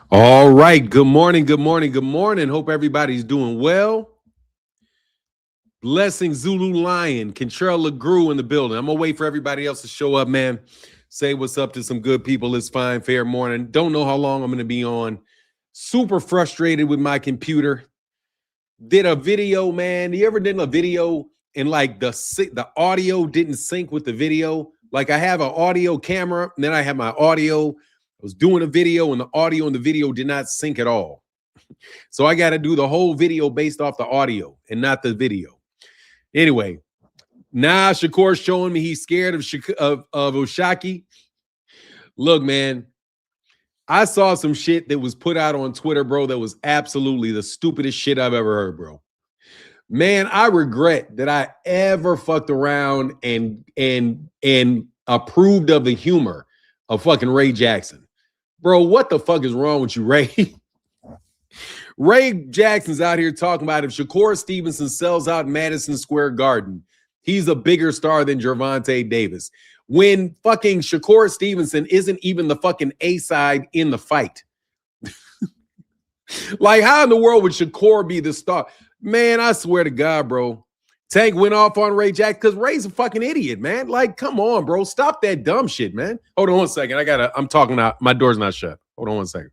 All right. Good morning. Good morning. Good morning. Hope everybody's doing well. Blessing Zulu Lion, Contrell LeGrew in the building. I'm going to wait for everybody else to show up, man. Say what's up to some good people. It's fine. Fair morning. Don't know how long I'm going to be on. Super frustrated with my computer. Did a video, man. You ever did a video and like the audio didn't sync with the video? Like I have an audio camera, and then I have my audio. I was doing a video and the audio and the video did not sync at all. So I got to do the whole video based off the audio and not the video. Anyway, now Shakur's showing me he's scared of Oshaque. Look, man, I saw some shit that was put out on Twitter, bro, that was absolutely the stupidest shit I've ever heard, bro. Man, I regret that I ever fucked around and approved of the humor of fucking Ray Jackson. Bro, what the fuck is wrong with you, Ray? Ray Jackson's out here talking about if Shakur Stevenson sells out Madison Square Garden, he's a bigger star than Gervonta Davis. When fucking Shakur Stevenson isn't even the fucking A-side in the fight. Like, how in the world would Shakur be the star? Man, I swear to God, bro. Tank went off on Ray Jackson because Ray's a fucking idiot, man. Like, come on, bro. Stop that dumb shit, man. Hold on one second. I'm talking out. My door's not shut. Hold on one second.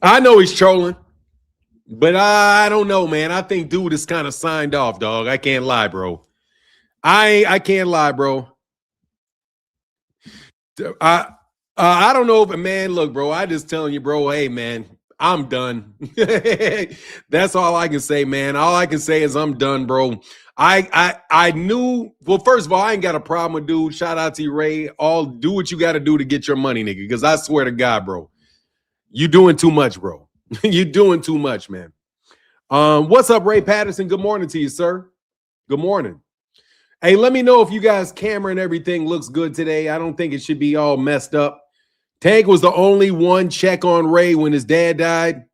I know he's trolling, but I don't know, man. I think dude is kind of signed off, dog. I can't lie, bro. I can't lie, bro. I don't know, but man, look, bro. I just telling you, bro. Hey, man, I'm done. That's all I can say, man. All I can say is I'm done, bro. I knew. Well, first of all, I ain't got a problem with dude. Shout out to you, Ray. All do what you got to do to get your money, nigga. Because I swear to God, bro. You doing too much, bro. You doing too much, man. What's up, Ray Patterson? Good morning to you, sir. Good morning. Hey, let me know if you guys' camera and everything looks good today. I don't think it should be all messed up. Tank was the only one check on Ray when his dad died.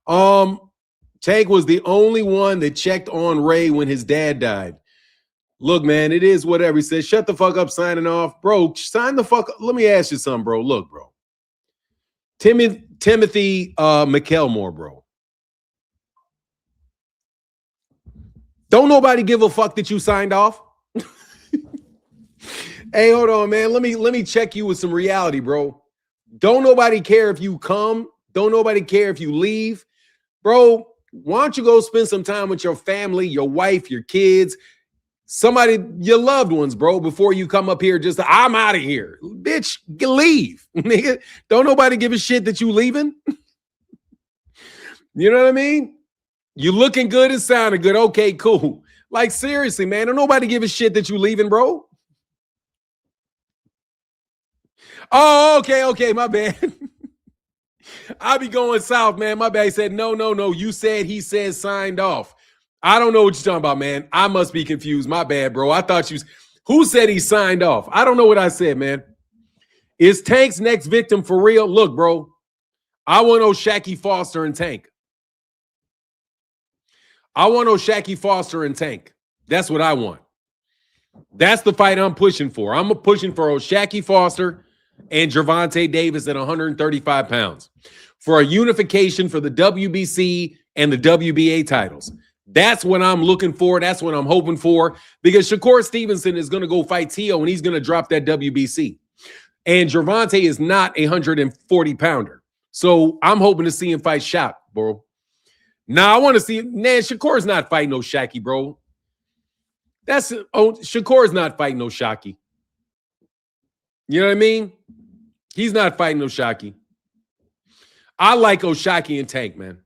Tank was the only one that checked on Ray when his dad died. Look, man, it is whatever. He says, shut the fuck up, signing off. Bro, sign the fuck up. Let me ask you something, bro. Look, bro. Timothy McElmore, bro. Don't nobody give a fuck that you signed off. Hey, hold on, man. Let me check you with some reality, bro. Don't nobody care if you come. Don't nobody care if you leave. Bro, why don't you go spend some time with your family, your wife, your kids, somebody, your loved ones, bro, before you come up here just, I'm out of here. Bitch, leave. Nigga, don't nobody give a shit that you leaving. You know what I mean? You looking good and sounding good. Okay, cool. Like, seriously, man, don't nobody give a shit that you leaving, bro. Oh, okay, my bad. I be going south, man. My bad. He said, no. You said he said signed off. I don't know what you're talking about, man. I must be confused. My bad, bro. I thought you. Who said he signed off? I don't know what I said, man. Is Tank's next victim for real? Look, bro. I want Oshaque Foster and Tank. I want Oshaque Foster and Tank. That's what I want. That's the fight I'm pushing for. I'm pushing for Oshaque Foster and Gervonta Davis at 135 pounds for a unification for the WBC and the WBA titles. That's what I'm looking for. That's what I'm hoping for, because Shakur Stevenson is going to go fight Tio and he's going to drop that WBC. And Gervonta is not a 140-pounder. So I'm hoping to see him fight Shaq, bro. Now I want to see him. Man, Shakur's not fighting no Shacky, bro. Shakur's not fighting no Shacky. You know what I mean? He's not fighting Oshaque. I like Oshaque and Tank, man.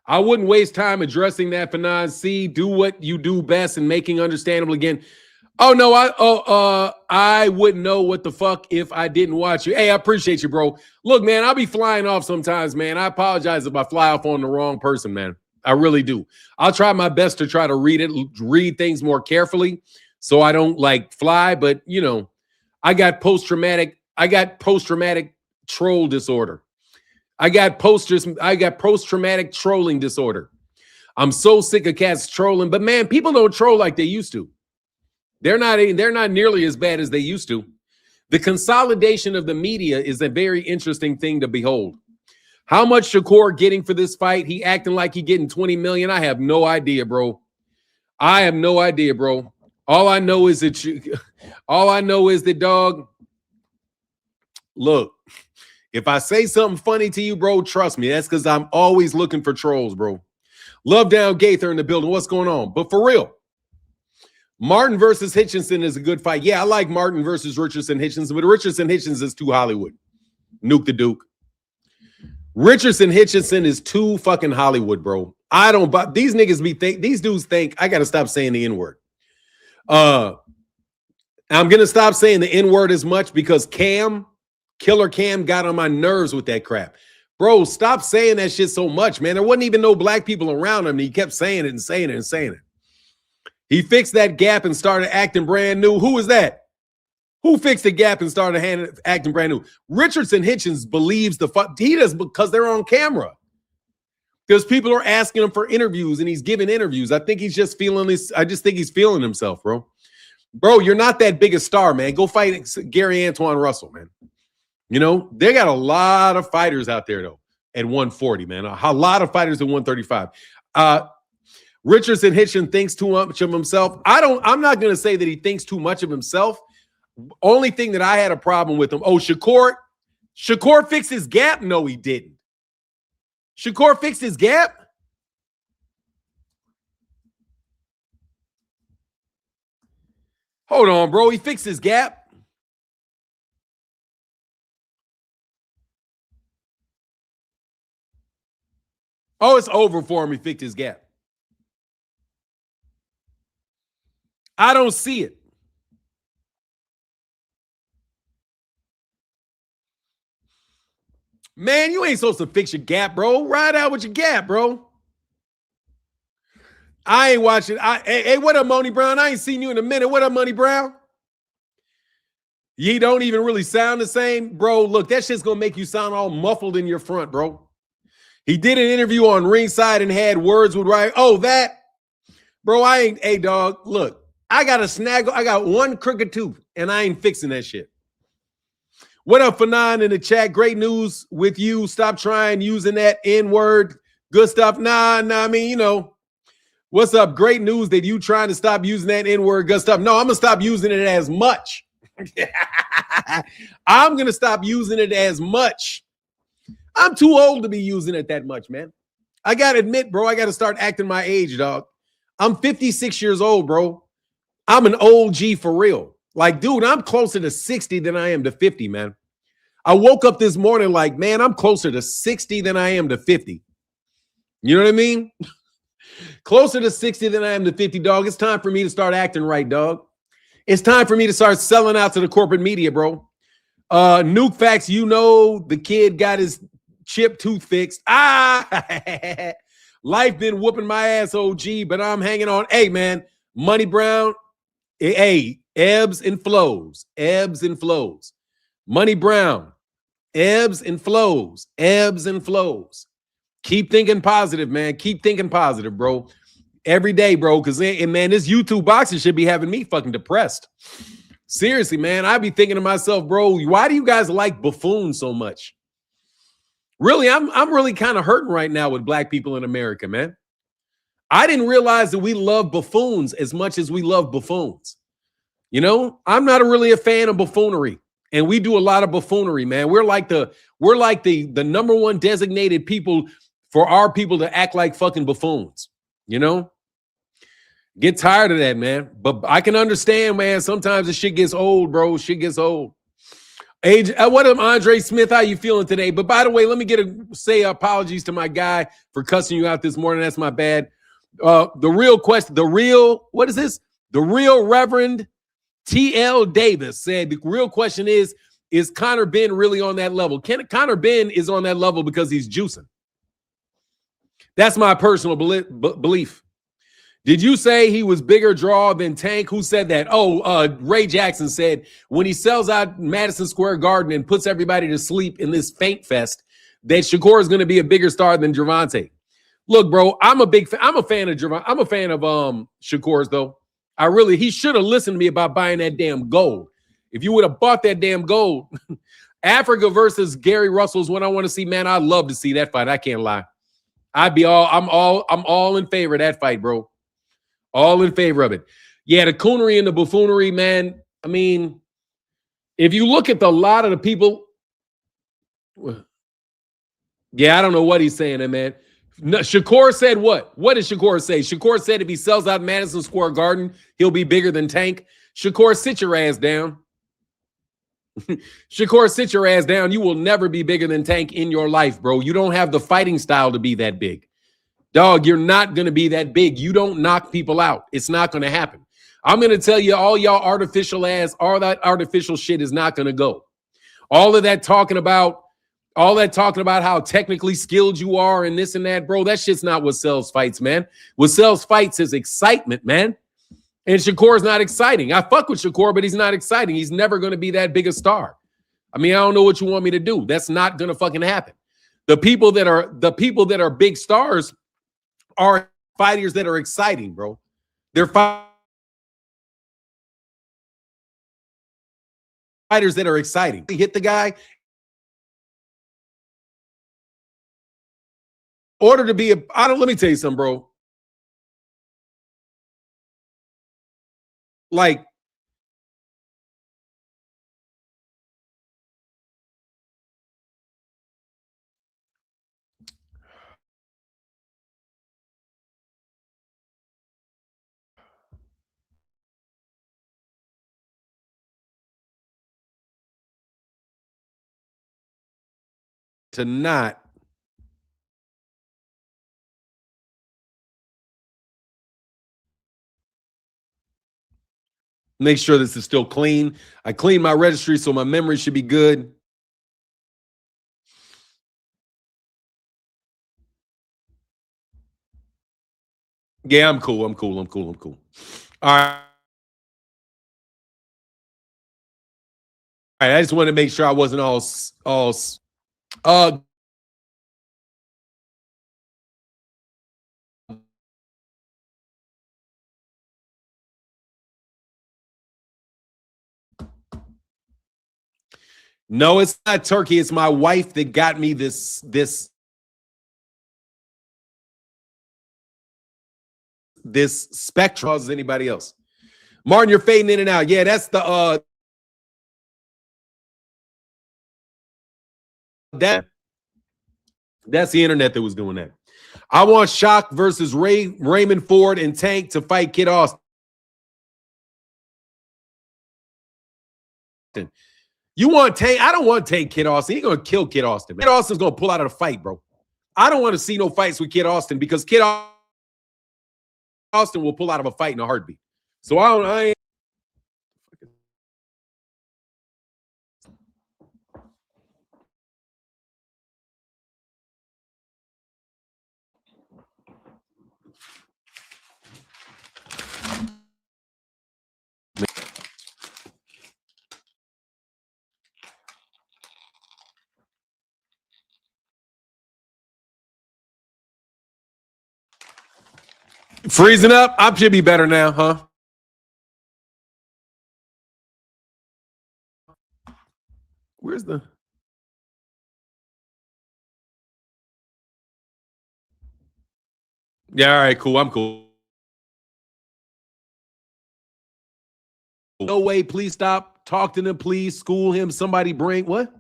I wouldn't waste time addressing that for non-C. Do what you do best and making understandable again. Oh, no, I wouldn't know what the fuck if I didn't watch you. Hey, I appreciate you, bro. Look, man, I'll be flying off sometimes, man. I apologize if I fly off on the wrong person, man. I really do. I'll try my best to try to read things more carefully so I don't, like, fly. But, you know, I got post-traumatic troll disorder. I got post-traumatic trolling disorder. I'm so sick of cats trolling, but man, people don't troll like they used to. They're not nearly as bad as they used to. The consolidation of the media is a very interesting thing to behold. How much Shakur getting for this fight? He acting like he getting 20 million. I have no idea, bro. I have no idea, bro. All I know is that dog. Look, if I say something funny to you, bro, trust me. That's because I'm always looking for trolls, bro. Love Down Gaither in the building. What's going on? But for real, Martin versus Hitchinson is a good fight. Yeah, I like Martin versus Richardson Hitchinson, but Richardson Hitchinson is too Hollywood. Nuke the Duke. Richardson Hitchinson is too fucking Hollywood, bro. I don't buy these niggas these dudes think I gotta stop saying the N-word. I'm gonna stop saying the N-word as much because Killer Cam got on my nerves with that crap. Bro, stop saying that shit so much, man. There wasn't even no black people around him. And he kept saying it and saying it and saying it. He fixed that gap and started acting brand new. Who was that? Who fixed the gap and started acting brand new? Richardson Hitchens believes he does because they're on camera. Because people are asking him for interviews and he's giving interviews. I think he's just feeling this. I just think he's feeling himself, bro. Bro, you're not that big a star, man. Go fight Gary Antoine Russell, man. You know, they got a lot of fighters out there, though, at 140, man. A lot of fighters at 135. Richardson Hitchens thinks too much of himself. I'm not going to say that he thinks too much of himself. Only thing that I had a problem with him. Oh, Shakur fixed his gap? No, he didn't. Shakur fixed his gap? Hold on, bro. He fixed his gap? Oh, it's over for him. He fixed his gap. I don't see it. Man, you ain't supposed to fix your gap, bro. Ride out with your gap, bro. I ain't watching. Hey, what up, Money Brown? I ain't seen you in a minute. What up, Money Brown? You don't even really sound the same. Bro, look, that shit's going to make you sound all muffled in your front, bro. He did an interview on Ringside and had words with Ryan. Oh, that? Bro, I ain't. Hey, dog, look. I got a snaggle. I got one crooked tooth, and I ain't fixing that shit. What up, Fanon in the chat? Great news with you. Stop trying using that N-word. Good stuff. Nah, I mean, you know. What's up? Great news that you trying to stop using that N-word. Good stuff. No, I'm going to stop using it as much. I'm going to stop using it as much. I'm too old to be using it that much, man. I got to admit, bro, I got to start acting my age, dog. I'm 56 years old, bro. I'm an OG for real. Like, dude, I'm closer to 60 than I am to 50, man. I woke up this morning like, man, I'm closer to 60 than I am to 50. You know what I mean? Closer to 60 than I am to 50, dog. It's time for me to start acting right, dog. It's time for me to start selling out to the corporate media, bro. Nuke facts, you know, the kid got his chip tooth fixed. Life been whooping my ass, OG, but I'm hanging on. Hey, man, Money Brown, hey, ebbs and flows, ebbs and flows. Money Brown, ebbs and flows, ebbs and flows. Keep thinking positive, man. Keep thinking positive, bro. Every day, bro, because, man, this YouTube boxing should be having me fucking depressed. Seriously, man, I be thinking to myself, bro, why do you guys like buffoons so much? Really, I'm really kind of hurting right now with black people in America, man. I didn't realize that we love buffoons as much as we love buffoons. You know, I'm not really a fan of buffoonery, and we do a lot of buffoonery, man. We're like the number one designated people for our people to act like fucking buffoons. You know, get tired of that, man. But I can understand, man. Sometimes the shit gets old, bro. Shit gets old. Age, what up, Andre Smith? How you feeling today? But by the way, let me say apologies to my guy for cussing you out this morning. That's my bad. The real Reverend T.L. Davis said the real question is Conor Benn really on that level? Conor Benn is on that level because he's juicing. That's my personal belief. Did you say he was bigger draw than Tank? Who said that? Oh, Ray Jackson said when he sells out Madison Square Garden and puts everybody to sleep in this faint fest, that Shakur is going to be a bigger star than Gervonta. Look, bro, I'm a fan of Gervonta. I'm a fan of Shakur's though. He should have listened to me about buying that damn gold. If you would have bought that damn gold, Africa versus Gary Russell is what I want to see, man. I'd love to see that fight. I can't lie. I'm all in favor of that fight, bro. All in favor of it. Yeah, the coonery and the buffoonery, man. I mean, if you look at a lot of the people, yeah, I don't know what he's saying, man. No, Shakur said what? What did Shakur say? Shakur said if he sells out Madison Square Garden, he'll be bigger than Tank. Shakur, sit your ass down. Shakur, sit your ass down. You will never be bigger than Tank in your life, bro. You don't have the fighting style to be that big. Dog, you're not going to be that big. You don't knock people out. It's not going to happen. I'm going to tell you, all y'all artificial ass, all that artificial shit is not going to go. All that talking about how technically skilled you are and this and that, bro, that shit's not what sells fights, man. What sells fights is excitement, man. And Shakur's not exciting. I fuck with Shakur, but he's not exciting. He's never going to be that big a star. I mean, I don't know what you want me to do. That's not going to fucking happen. The people that are big stars are fighters that are exciting, bro. They're fighters that are exciting. They hit the guy. Order to be let me tell you something, bro. Like, to not make sure this is still clean. I cleaned my registry, so my memory should be good. Yeah, I'm cool. I'm cool. All right. I just wanted to make sure I wasn't all no, it's not turkey. It's my wife that got me this spectrum as anybody else. Martin, you're fading in and out. Yeah, that's the that's the internet that was doing that. I want Oshaque versus Raymond Ford and Tank to fight Kid Austin. You want Tank? I don't want Tank Kid Austin. He's gonna kill Kid Austin. Kid Austin's gonna pull out of the fight, bro. I don't want to see no fights with Kid Austin because Kid Austin will pull out of a fight in a heartbeat. So I ain't. Freezing up? I should be better now, huh? Where's the... Yeah, all right, cool. I'm cool. No way, please stop. Talk to them, please. School him. Somebody bring... What?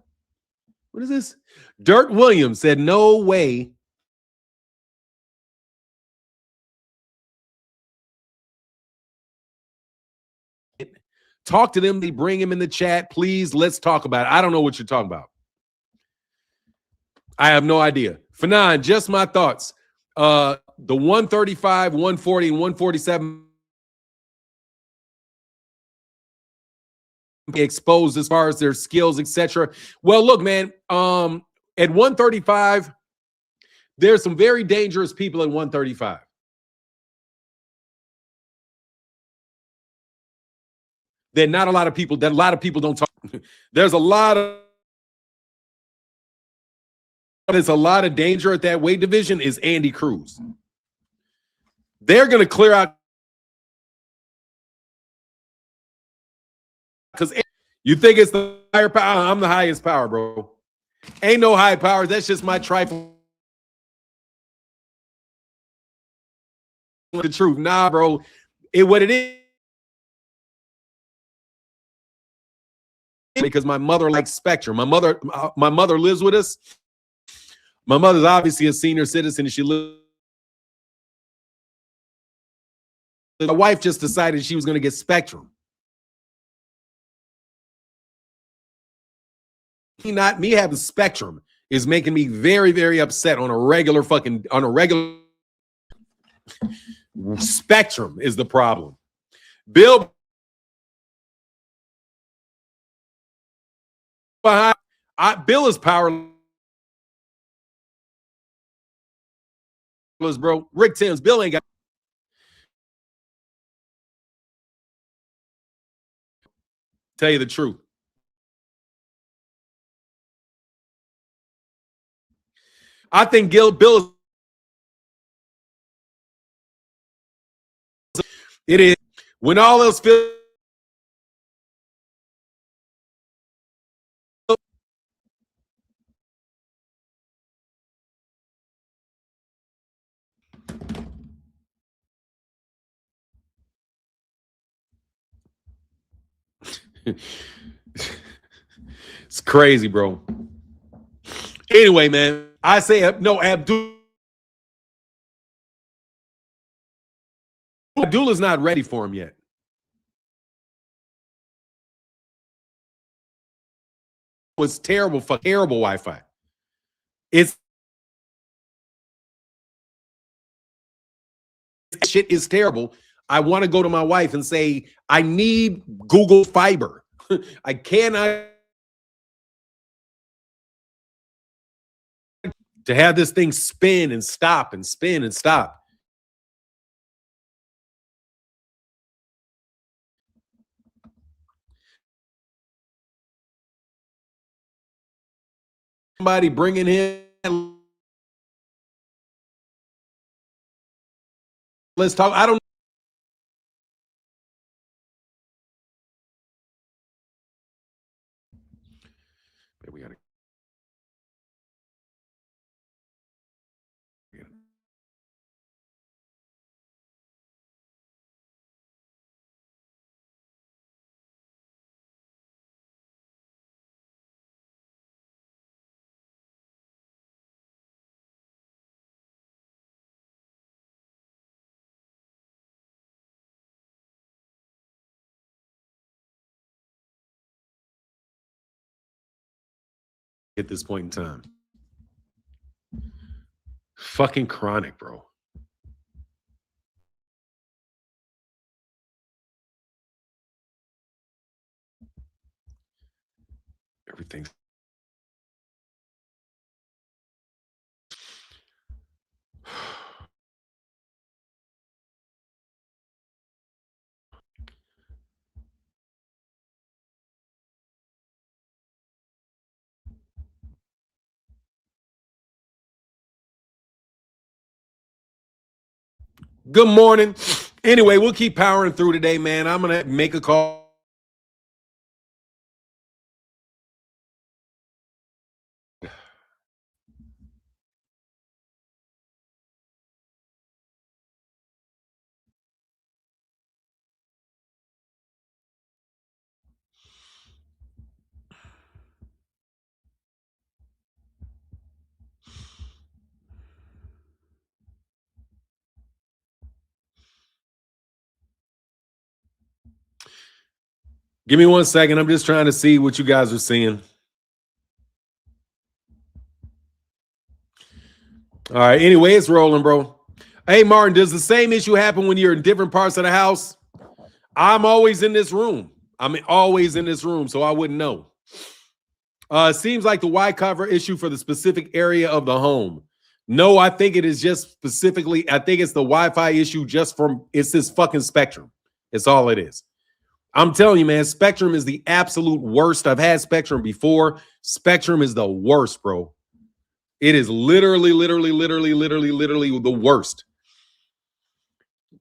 What is this? Dirt Williams said, no way. Talk to them. They bring him in the chat. Please, let's talk about it. I don't know what you're talking about. I have no idea. Fanon, just my thoughts. The 135, 140, and 147 exposed as far as their skills, etc. Well, look, man, at 135, there's some very dangerous people at 135. That a lot of people don't talk. There's a lot of there's a lot of danger at that weight division is Andy Cruz. They're going to clear out because you think it's the higher power. I'm the highest power, bro. Ain't no high power. That's just my trifle. The truth. Nah, bro. What it is. Because my mother likes Spectrum. My mother lives with us. My mother's obviously a senior citizen, and she lives. My wife just decided she was going to get Spectrum. Not me having Spectrum is making me very, very upset on a regular Spectrum is the problem. Bill Bill is powerless, bro. Rick Timms, Bill ain't got. Tell you the truth. I think Bill. It is when all else feels. It's crazy, bro. Anyway, man, I say no. Abdullah's not ready for him yet. It was terrible Wi-Fi. Shit is terrible. I want to go to my wife and say, I need Google Fiber. I cannot to have this thing spin and stop and spin and stop. Somebody bringing in. Let's talk. I don't. We got to. At this point in time. Fucking chronic, bro. Everything's good morning. Anyway, we'll keep powering through today, man. I'm going to make a call. Give me 1 second. I'm just trying to see what you guys are seeing. All right. Anyway, it's rolling, bro. Hey, Martin, does the same issue happen when you're in different parts of the house? I'm always in this room. I'm always in this room, so I wouldn't know. Seems like the Y cover issue for the specific area of the home. No, I think it is just specifically, I think it's the Wi-Fi issue just from, it's this fucking Spectrum. It's all it is. I'm telling you, man, Spectrum is the absolute worst. I've had Spectrum before. Spectrum is the worst, bro. It is literally the worst.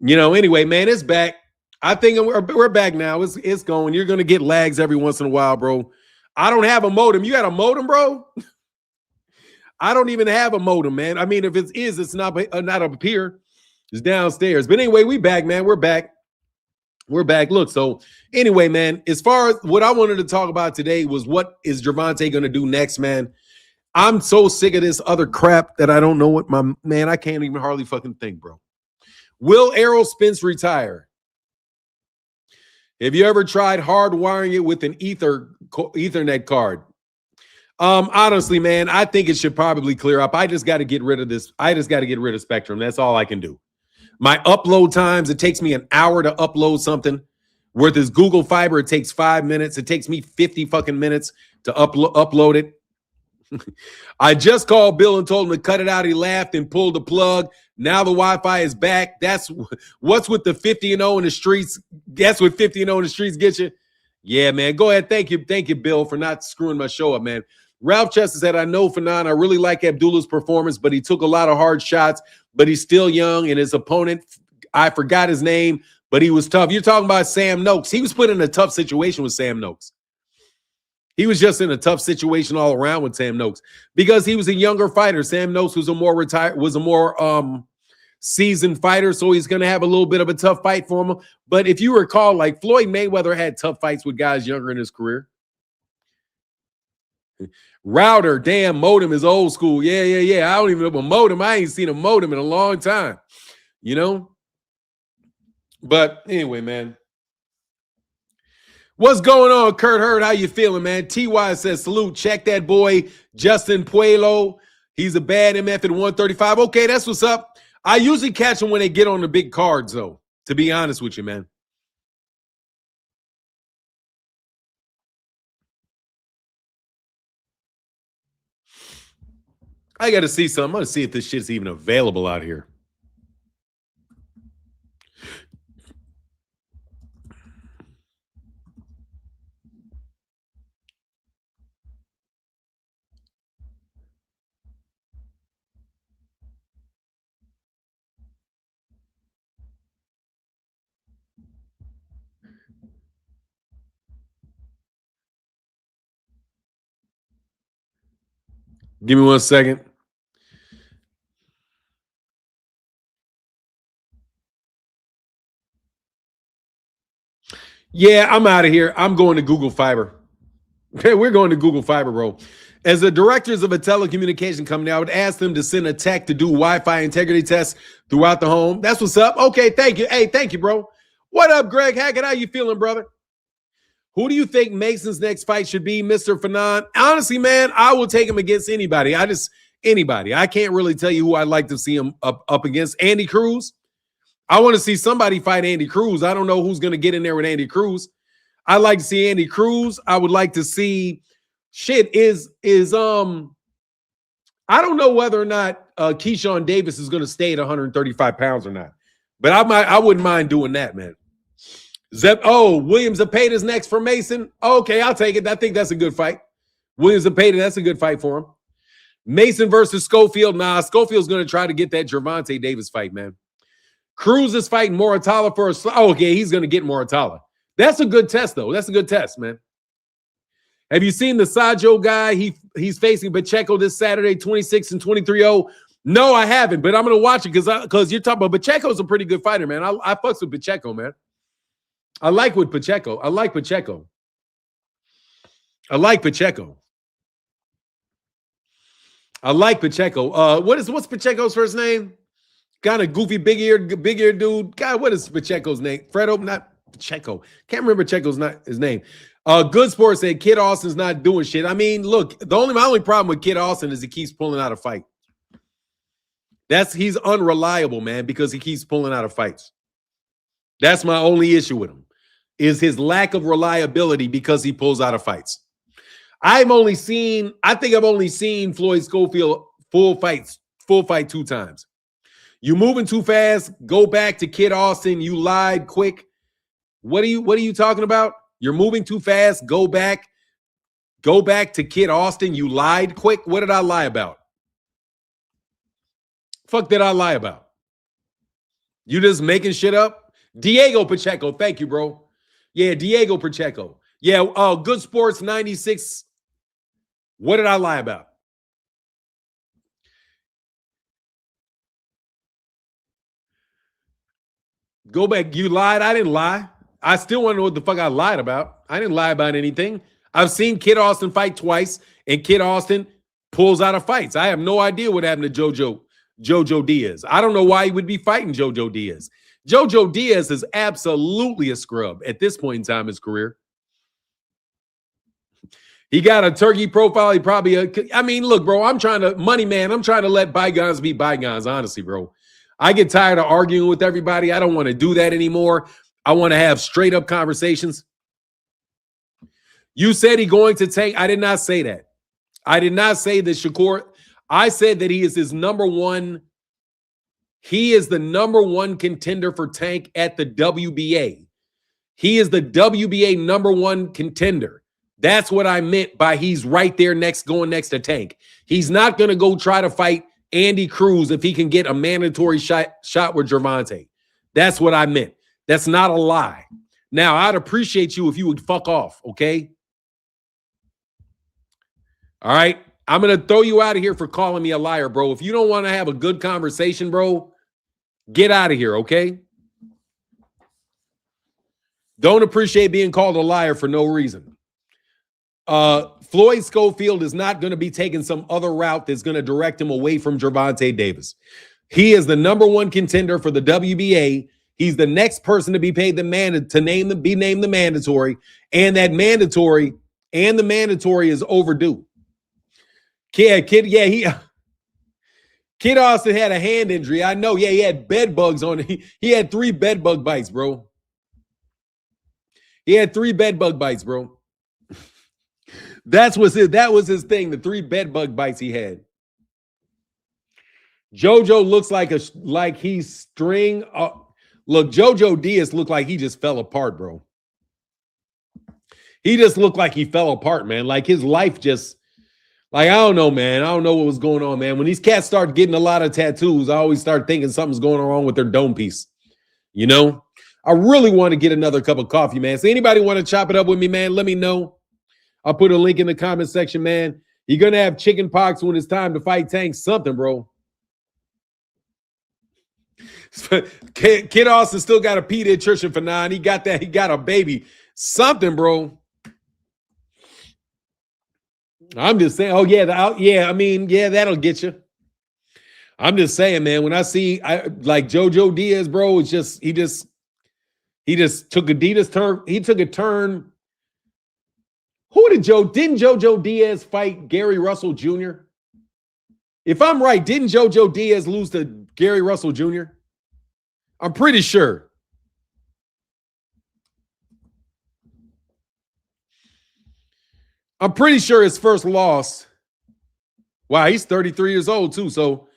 Anyway, man, it's back. I think we're back now. It's going. You're going to get lags every once in a while, bro. I don't have a modem. You got a modem, bro? I don't even have a modem, man. I mean, if it is, it's not up here. It's downstairs. But anyway, we back, man. We're back. We're back. Look, so anyway, man, as far as what I wanted to talk about today was what is Gervonta going to do next, man? I'm so sick of this other crap that I don't know what I can't even hardly fucking think, bro. Will Errol Spence retire? Have you ever tried hardwiring it with an Ethernet card? Honestly, man, I think it should probably clear up. I just got to get rid of this. I just got to get rid of Spectrum. That's all I can do. My upload times, it takes me an hour to upload something. Where this Google Fiber, it takes 5 minutes. It takes me 50 fucking minutes to upload it. I just called Bill and told him to cut it out. He laughed and pulled the plug. Now the Wi-Fi is back. That's what's with the 50-0 in the streets. That's what 50-0 in the streets get you. Yeah, man. Go ahead. Thank you, Bill, for not screwing my show up, man. Ralph Chester said, I know Fanon. I really like Abdullah's performance, but he took a lot of hard shots, but he's still young, and his opponent, I forgot his name, but he was tough. You're talking about Sam Noakes. He was put in a tough situation with Sam Noakes. He was just in a tough situation all around with Sam Noakes because he was a younger fighter. Sam Noakes was a more seasoned fighter, so he's going to have a little bit of a tough fight for him. But if you recall, like Floyd Mayweather had tough fights with guys younger in his career. Router, damn, modem is old school. Yeah. I don't even know a modem. I ain't seen a modem in a long time, But anyway, man. What's going on, Kurt Hurd? How you feeling, man? TY says, salute. Check that boy, Justin Puelo. He's a bad MF at 135. Okay, that's what's up. I usually catch them when they get on the big cards, though, to be honest with you, man. I got to see something. I'm going to see if this shit's even available out here. Give me 1 second. Yeah, I'm out of here. I'm going to Google Fiber. Okay, we're going to Google Fiber, bro. As the directors of a telecommunication company, I would ask them to send a tech to do Wi-Fi integrity tests throughout the home. That's what's up. Okay, thank you. Hey, thank you, bro. What up, Greg Hackett? How you feeling, brother? Who do you think Mason's next fight should be, Mr. Fanon? Honestly, man, I will take him against anybody. Anybody. I can't really tell you who I'd like to see him up against. Andy Cruz. I want to see somebody fight Andy Cruz. I don't know who's going to get in there with Andy Cruz. I'd like to see Andy Cruz. I would like to see I don't know whether or not Keyshawn Davis is going to stay at 135 pounds or not. But I wouldn't mind doing that, man. William Zepeda's next for Mason. Okay, I'll take it. I think that's a good fight. William Zepeda, that's a good fight for him. Mason versus Schofield. Nah, Schofield's going to try to get that Gervonta Davis fight, man. Cruz is fighting Moratala for okay, he's going to get Moratala. That's a good test, though. That's a good test, man. Have you seen the Sajo guy? He's facing Pacheco this Saturday, 26 and 23-0. No, I haven't, but I'm going to watch it because you're talking about Pacheco's a pretty good fighter, man. I fucks with Pacheco, man. I like Pacheco. What's Pacheco's first name? Kind of goofy, big-eared dude. God, what is Pacheco's name? Fredo, not Pacheco. Can't remember Pacheco's not his name. Good Sports said Kid Austin's not doing shit. I mean, look, my only problem with Kid Austin is he keeps pulling out a fight. He's unreliable, man, because he keeps pulling out of fights. That's my only issue with him, is his lack of reliability because he pulls out of fights. I think I've only seen Floyd Schofield full fight 2 times. You moving too fast, go back to Kid Austin. You lied quick. What are you talking about? You're moving too fast, go back to Kid Austin. You lied quick. What did I lie about? Fuck did I lie about? You just making shit up? Diego Pacheco. Thank you, bro. Yeah, Diego Pacheco. Yeah, Good Sports 96. What did I lie about? Go back. You lied. I didn't lie. I still want to know what the fuck I lied about. I didn't lie about anything. I've seen Kid Austin fight twice, and Kid Austin pulls out of fights. I have no idea what happened to Jojo Diaz. I don't know why he would be fighting Jojo Diaz. Jojo Diaz is absolutely a scrub at this point in time in his career. He got a turkey profile. He probably, look, bro, I'm trying to let bygones be bygones, honestly, bro. I get tired of arguing with everybody. I don't want to do that anymore. I want to have straight up conversations. You said he going to tank. I did not say that. I did not say that Shakur. I said that he is his number one. He is the number one contender for Tank at the WBA. He is the WBA number one contender. That's what I meant by he's right there going next to Tank. He's not going to go try to fight Andy Cruz if he can get a mandatory shot with Gervonta. That's what I meant. That's not a lie. Now, I'd appreciate you if you would fuck off, okay? All right? I'm going to throw you out of here for calling me a liar, bro. If you don't want to have a good conversation, bro, get out of here, okay? Don't appreciate being called a liar for no reason. Floyd Schofield is not going to be taking some other route that's going to direct him away from Gervonta Davis. He is the number one contender for the WBA. He's the next person to be paid be named the mandatory, and the mandatory is overdue. Kid Austin had a hand injury. I know. Yeah, he had bed bugs on it. He had 3 bed bug bites, bro. He had 3 bed bug bites, bro. That was his thing, the 3 bed bug bites he had. JoJo looks like he's string up. Look, Jojo Diaz looked like he just fell apart, bro. He just looked like he fell apart, man. Like his life just, like, I don't know, man. I don't know what was going on, man. When these cats start getting a lot of tattoos, I always start thinking something's going wrong with their dome piece. You know? I really want to get another cup of coffee, man. So anybody want to chop it up with me, man? Let me know. I'll put a link in the comment section, man. You're going to have chicken pox when it's time to fight Tank. Something, bro. Kid Austin still got a pediatrician for 9. He got that. He got a baby. Something, bro. I'm just saying. Oh, yeah. That'll get you. I'm just saying, man. When I see like Jojo Diaz, bro, it's just he just took Adidas turn. He took a turn. Didn't Jojo Diaz fight Gary Russell Jr.? If I'm right, didn't Jojo Diaz lose to Gary Russell Jr.? I'm pretty sure. I'm pretty sure his first loss. Wow, he's 33 years old too. So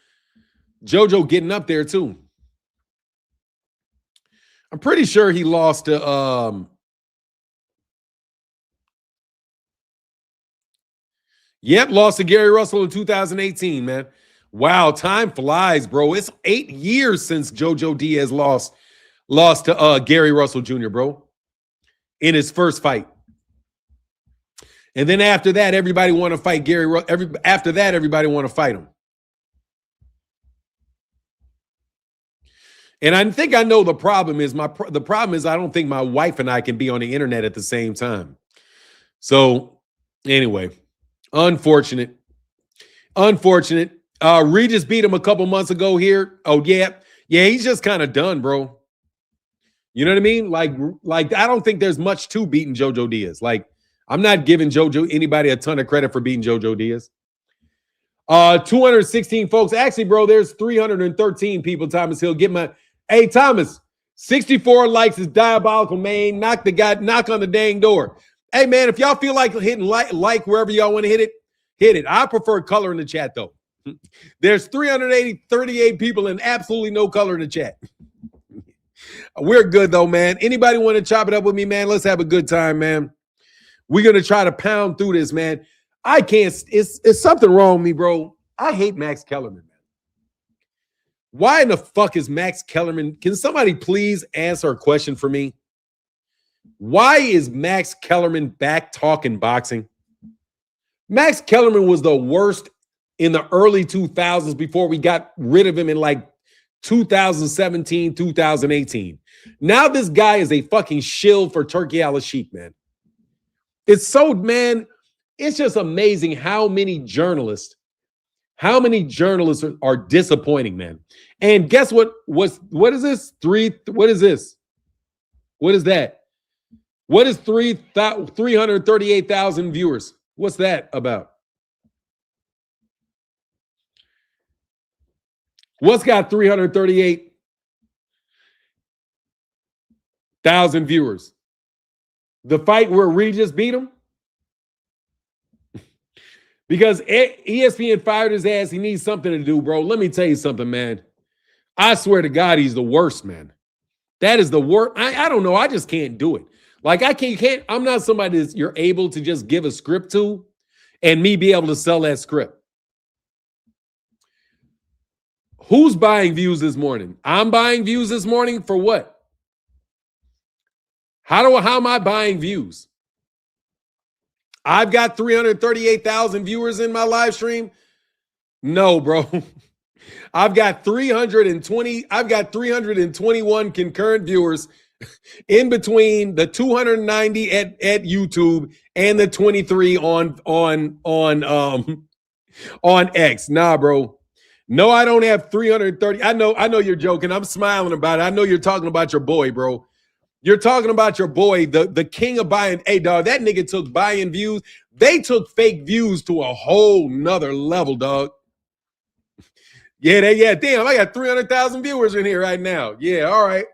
Jojo getting up there too. I'm pretty sure he lost to lost to Gary Russell in 2018, man. Wow, time flies, bro. It's 8 years since Jojo Diaz lost to Gary Russell Jr., bro, in his first fight. And then after that, everybody want to fight everybody want to fight him. And I think I know the problem is the problem is I don't think my wife and I can be on the internet at the same time. So anyway, unfortunate. Regis beat him a couple months ago here. Oh, yeah. Yeah, he's just kind of done, bro. You know what I mean? Like I don't think there's much to beating Jojo Diaz. Like, I'm not giving anybody a ton of credit for beating Jojo Diaz. 216 folks. Actually, bro, there's 313 people. Thomas Hill, hey, Thomas, 64 likes is diabolical, man. Knock on the dang door. Hey, man, if y'all feel like hitting like wherever y'all want to hit it. I prefer color in the chat, though. There's 38 people and absolutely no color in the chat. We're good, though, man. Anybody want to chop it up with me, man? Let's have a good time, man. We're going to try to pound through this, man. I can't. It's something wrong with me, bro. I hate Max Kellerman, man. Why in the fuck is Max Kellerman? Can somebody please answer a question for me? Why is Max Kellerman back talking boxing? Max Kellerman was the worst in the early 2000s before we got rid of him in like 2017, 2018. Now this guy is a fucking shill for Turkey Al-Sheikh, man. It's so, man, it's just amazing how many journalists are disappointing, man. And guess what? What is this? What is this? What is that? What is 338,000 viewers? What's that about? What's got 338,000 viewers? The fight where Regis beat him? Because ESPN fired his ass. He needs something to do, bro. Let me tell you something, man. I swear to God, he's the worst, man. That is the worst. I don't know. I just can't do it. Like, I can't. I'm not somebody that you're able to just give a script to and me be able to sell that script. Who's buying views this morning? I'm buying views this morning for what? How am I buying views? I've got 338,000 viewers in my live stream. No, bro. I've got 321 concurrent viewers in between the 290 at YouTube and the 23 on X. Nah, bro. No, I don't have 330. I know you're joking. I'm smiling about it. I know you're talking about your boy, bro. You're talking about your boy, the king of buying. Hey, dog, that nigga took buying views. They took fake views to a whole nother level, dog. Yeah, damn, I got 300,000 viewers in here right now. Yeah, all right.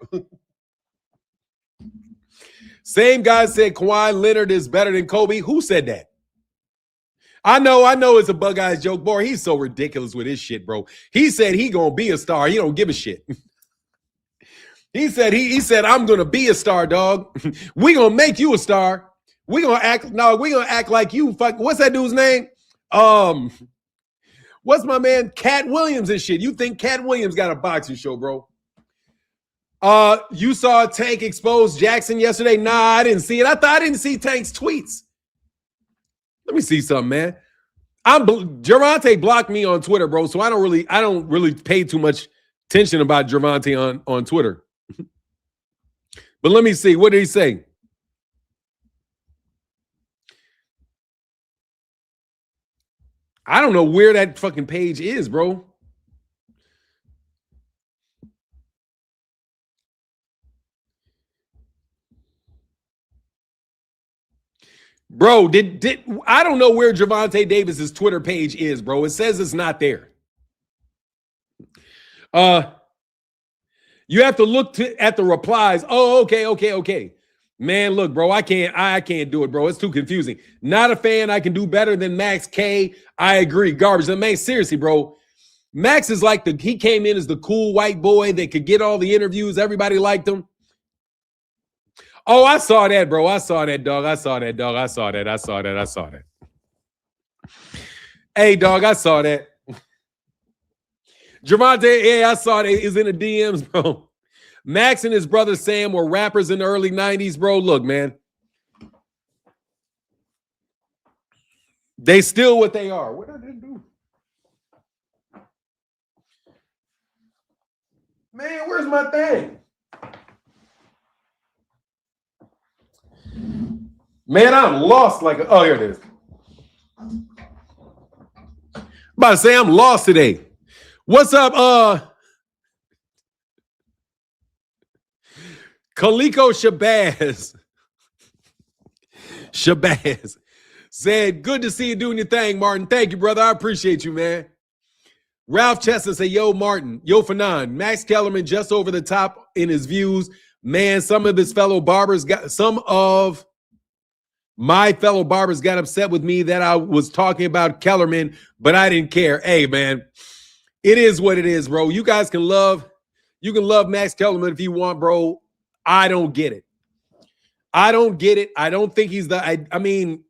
Same guy said Kawhi Leonard is better than Kobe. Who said that? I know it's a bug-eyed joke, boy. He's so ridiculous with his shit, bro. He said he gonna be a star. He don't give a shit. He said, I'm gonna be a star, dog. We gonna make you a star. We gonna act like you. Fuck, what's that dude's name? What's my man? Cat Williams and shit. You think Cat Williams got a boxing show, bro? You saw Tank expose Jackson yesterday? Nah, I didn't see it. I didn't see Tank's tweets. Let me see something, man. Gervonta blocked me on Twitter, bro. So I don't really pay too much attention about Gervonta on Twitter. But let me see. What did he say? I don't know where that fucking page is, bro. Bro, I don't know where Gervonta Davis's Twitter page is, bro. It says it's not there. You have to look at the replies. Oh, okay. Man, look, bro, I can't do it, bro. It's too confusing. Not a fan. I can do better than Max K. I agree. Garbage. And man, seriously, bro. Max is like he came in as the cool white boy that could get all the interviews. Everybody liked him. Oh, I saw that, bro. I saw that, dog. I saw that. Hey, dog, I saw that. Gervonta, yeah, I saw that. Is in the DMs, bro. Max and his brother Sam were rappers in the early 90s, bro. Look, man. They still what they are. What did they do? Man, where's my thing? Man, I'm lost oh, here it is. I'm about to say I'm lost today. What's up, Kaliko Shabazz said, good to see you doing your thing, Martin. Thank you, brother. I appreciate you, man. Ralph Chester said, yo, Martin, yo, Fanon, Max Kellerman just over the top in his views. Man, some of my fellow barbers got upset with me that I was talking about Kellerman, but I didn't care. Hey, man, it is what it is, bro. You guys can love Max Kellerman if you want, bro. I don't get it. I don't think he's I mean,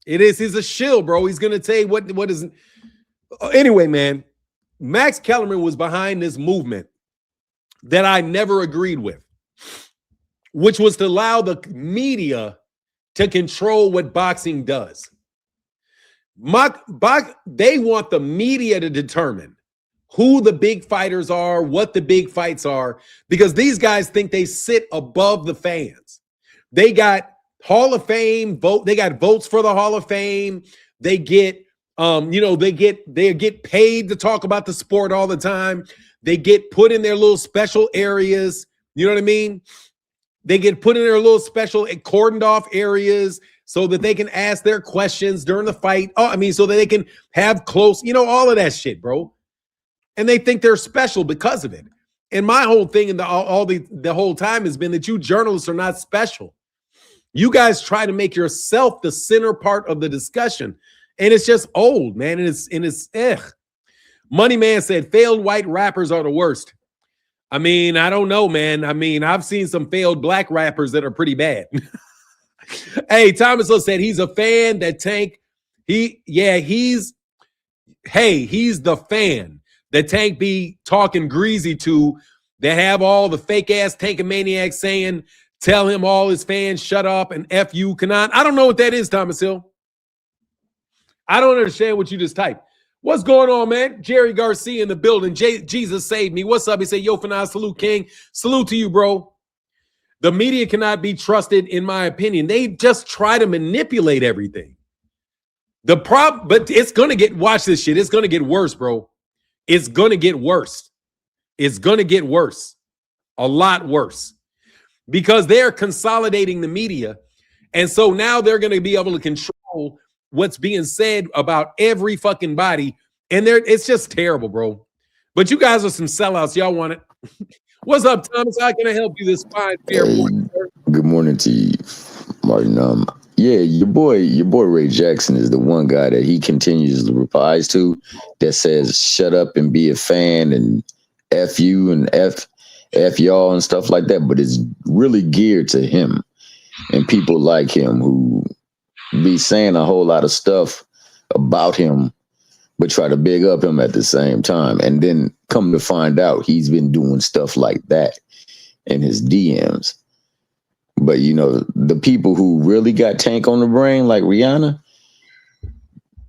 he's a shill, bro. He's going to tell you what is. Anyway, man, Max Kellerman was behind this movement that I never agreed with, which was to allow the media to control what boxing does. They want the media to determine who the big fighters are, what the big fights are, because these guys think they sit above the fans. They got Hall of Fame vote. They got votes for the Hall of Fame. They get, they get paid to talk about the sport all the time. They get put in their little special areas. You know what I mean? They get put in their little special cordoned off areas so that they can ask their questions during the fight. So that they can have close, all of that shit, bro. And they think they're special because of it. And my whole thing and the whole time has been that you journalists are not special. You guys try to make yourself the center part of the discussion. And it's just old, man. And it's Money Man said failed white rappers are the worst. I mean, I don't know, man. I mean, I've seen some failed black rappers that are pretty bad. Hey, Thomas Hill said he's a fan that Tank. He's the fan that Tank be talking greasy to, that have all the fake ass Tankamaniacs saying, tell him all his fans shut up and F you, Kanan. I don't know what that is, Thomas Hill. I don't understand what you just typed. What's going on, man? Jerry Garcia in the building. Jesus saved me. What's up? He said, yo, Fanas, salute, King. Salute to you, bro. The media cannot be trusted, in my opinion. They just try to manipulate everything. But it's going to get, watch this shit. It's going to get worse, bro. It's going to get worse. It's going to get worse. A lot worse. Because they're consolidating the media. And so now they're going to be able to control what's being said about every fucking body. And it's just terrible, bro. But you guys are some sellouts. Y'all want it. What's up, Thomas? How can I help you this fine fair morning, sir? Good morning to you, Martin. Your boy Ray Jackson is the one guy that he continues to replies to that says shut up and be a fan and F you and F y'all and stuff like that. But it's really geared to him and people like him who be saying a whole lot of stuff about him, but try to big up him at the same time. And then come to find out he's been doing stuff like that in his DMs. But, the people who really got Tank on the brain, like Rihanna,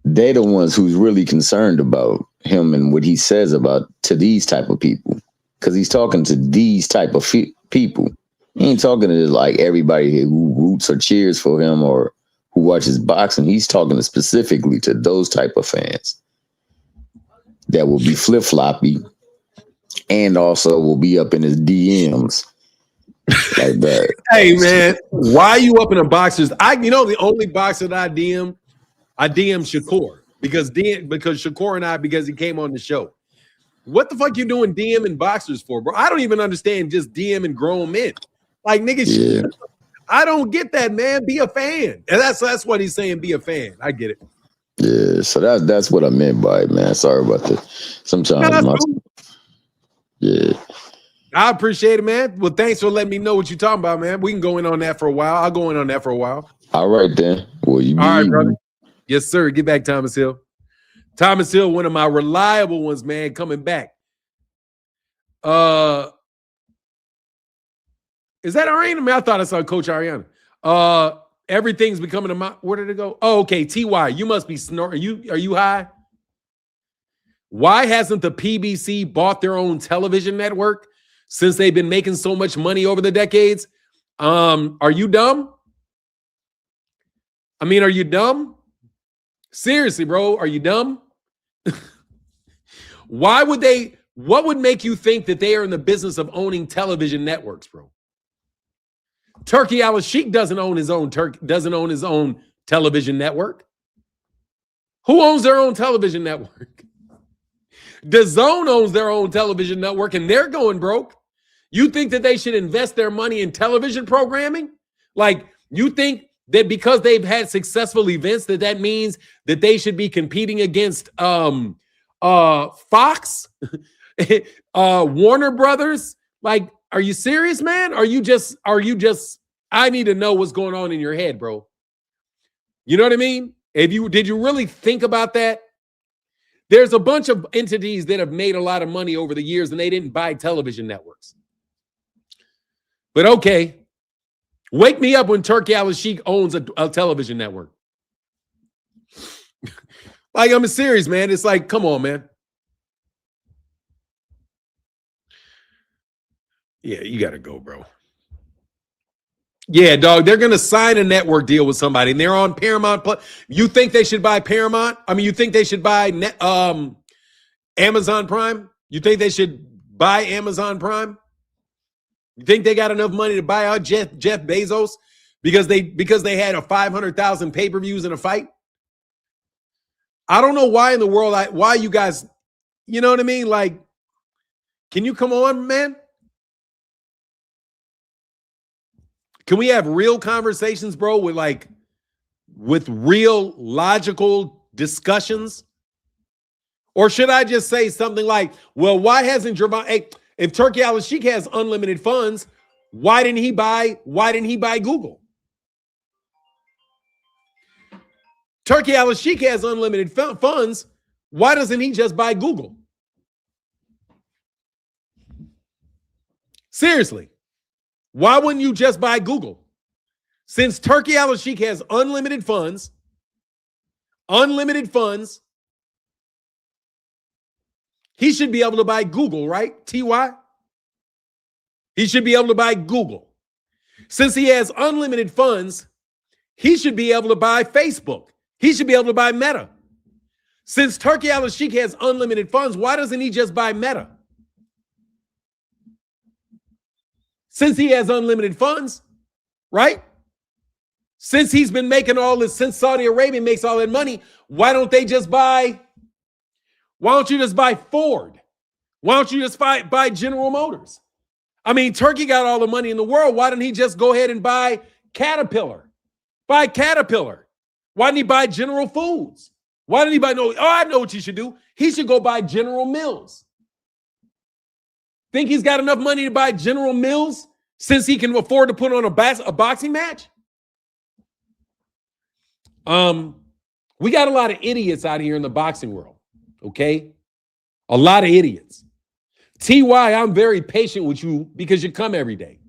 they're the ones who's really concerned about him and what he says to these type of people. Because he's talking to these type of people. He ain't talking to like everybody who roots or cheers for him or who watches boxing. He's talking specifically to those type of fans that will be flip-floppy and also will be up in his DMs like that. Hey, man, why are you up in a boxer's? The only boxer that I DM Shakur because Shakur and I, because he came on the show. What the fuck you doing DMing boxers for, bro? I don't even understand just DMing grown men. Like, niggas, yeah. I don't get that, man. Be a fan. And that's what he's saying, be a fan. I get it. Yeah, so that's what I meant by it, man. Sorry about that. Sometimes yeah. I appreciate it, man. Well, thanks for letting me know what you're talking about, man. We can go in on that for a while. I'll go in on that for a while. All right, then. Well, all right, brother. Yes, sir. Get back, Thomas Hill. Thomas Hill, one of my reliable ones, man, coming back. Is that Ariana? I mean, I thought I saw Coach Ariana. Everything's becoming a where did it go? Oh, okay. TY, you must be snoring. Are you high? Why hasn't the PBC bought their own television network since they've been making so much money over the decades? Are you dumb? I mean, are you dumb? Seriously, bro, are you dumb? What would make you think that they are in the business of owning television networks, bro? Turkey Al-Sheikh doesn't own his own television network. Who owns their own television network? DAZN owns their own television network and they're going broke. You think that they should invest their money in television programming? Like, you think that because they've had successful events that means that they should be competing against Fox, Warner Brothers? Like, are you serious, man? Are you just, I need to know what's going on in your head, bro. You know what I mean? Did you really think about that? There's a bunch of entities that have made a lot of money over the years and they didn't buy television networks. But okay, wake me up when Turkey Al-Sheikh owns a television network. Like, I'm serious, man. It's like, come on, man. Yeah, you got to go, bro. Yeah, dog, they're going to sign a network deal with somebody, and they're on Paramount Plus. You think they should buy Paramount? I mean, you think they should buy Amazon Prime? You think they should buy Amazon Prime? You think they got enough money to buy out Jeff Bezos because they had a 500,000 pay-per-views in a fight? I don't know why in the world, why you guys, you know what I mean? Like, can you come on, man? Can we have real conversations, bro, with real logical discussions? Or should I just say something like, well, why hasn't Gervonta, hey, if Turkey Al-Sheikh has unlimited funds, why didn't he buy Google? Turkey Al-Sheikh has unlimited funds. Why doesn't he just buy Google? Seriously. Why wouldn't you just buy Google? Since Turkey Al-Sheikh has unlimited funds, he should be able to buy Google, right, TY? He should be able to buy Google. Since he has unlimited funds, he should be able to buy Facebook. He should be able to buy Meta. Since Turkey Al-Sheikh has unlimited funds, why doesn't he just buy Meta? Since he has unlimited funds, right? Since he's been making all this, since Saudi Arabia makes all that money, why don't you just buy Ford? Why don't you just buy General Motors? I mean, Turkey got all the money in the world. Why didn't he just go ahead and buy Caterpillar? Buy Caterpillar. Why didn't he buy General Foods? Why didn't he buy, I know what you should do. He should go buy General Mills. Think he's got enough money to buy General Mills since he can afford to put on a boxing match? We got a lot of idiots out here in the boxing world, okay? A lot of idiots. TY, I'm very patient with you because you come every day.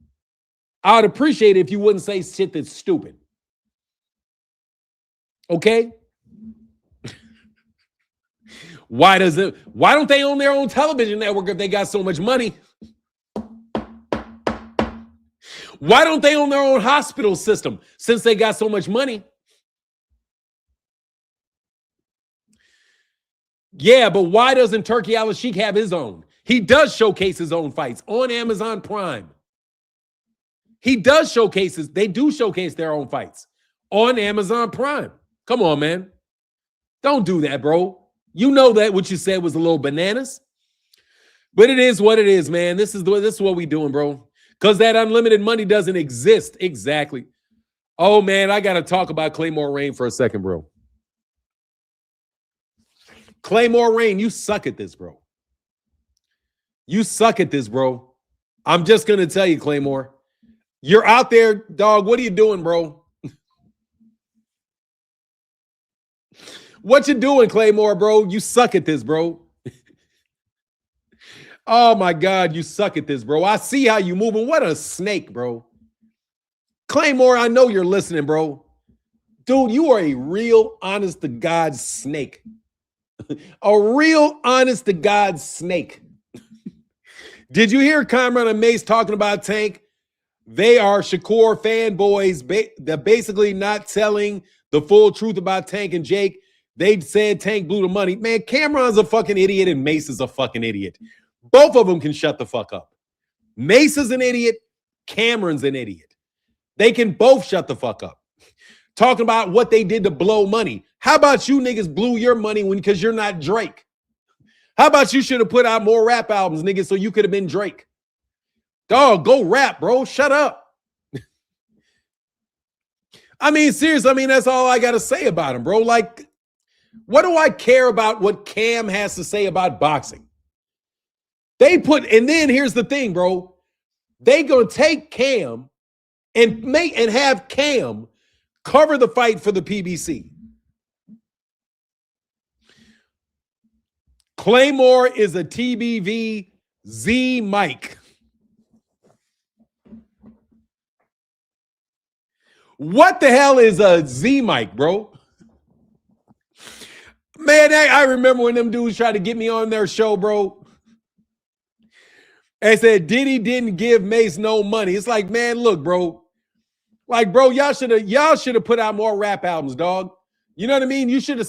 I would appreciate it if you wouldn't say shit that's stupid. Okay? Why don't they own their own television network if they got so much money? Why don't they own their own hospital system since they got so much money? Yeah, but why doesn't Turkey Al-Sheikh have his own? He does showcase his own fights on Amazon Prime. He does they do showcase their own fights on Amazon Prime. Come on, man. Don't do that, bro. You know that what you said was a little bananas. But it is what it is, man. This is what we doing, bro. Because that unlimited money doesn't exist. Exactly. Oh, man, I got to talk about Claymore Rain for a second, bro. Claymore Rain, you suck at this, bro. You suck at this, bro. I'm just going to tell you, Claymore. You're out there, dog. What are you doing, bro? What you doing, Claymore, bro? You suck at this, bro. Oh, my God, you suck at this, bro. I see how you moving. What a snake, bro. Claymore, I know you're listening, bro. Dude, you are a real honest-to-God snake. A real honest-to-God snake. Did you hear Cameron and Mace talking about Tank? They are Shakur fanboys. They're basically not telling the full truth about Tank and Jake. They said Tank blew the money. Man, Cameron's a fucking idiot and Mace is a fucking idiot. Both of them can shut the fuck up. Mace is an idiot. Cameron's an idiot. They can both shut the fuck up. Talking about what they did to blow money. How about you niggas blew your money because you're not Drake? How about you should have put out more rap albums, niggas, so you could have been Drake? Dog, go rap, bro. Shut up. I mean, seriously, I mean, that's all I got to say about him, bro. Like, what do I care about what Cam has to say about boxing? And then here's the thing, bro. They gonna take Cam and have Cam cover the fight for the PBC. Claymore is a TBV Z Mike. What the hell is a Z Mike, bro? Man, I remember when them dudes tried to get me on their show, bro. They said Diddy didn't give Mace no money. It's like, man, look, bro. Like, bro, y'all should have put out more rap albums, dog. You know what I mean? You should have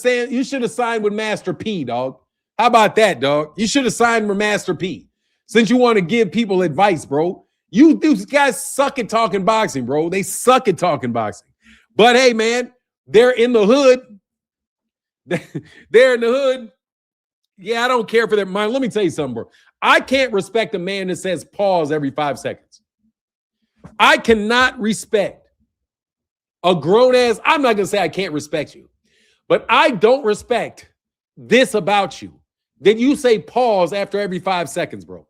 signed with Master P, dog. How about that, dog? You should have signed with Master P. Since you want to give people advice, bro. These guys suck at talking boxing, bro. They suck at talking boxing. But hey, man, they're in the hood. They're in the hood. Yeah, I don't care for their mind. Let me tell you something, bro. I can't respect a man that says pause every 5 seconds. I cannot respect a grown-ass. I'm not going to say I can't respect you, but I don't respect this about you, that you say pause after every 5 seconds, bro.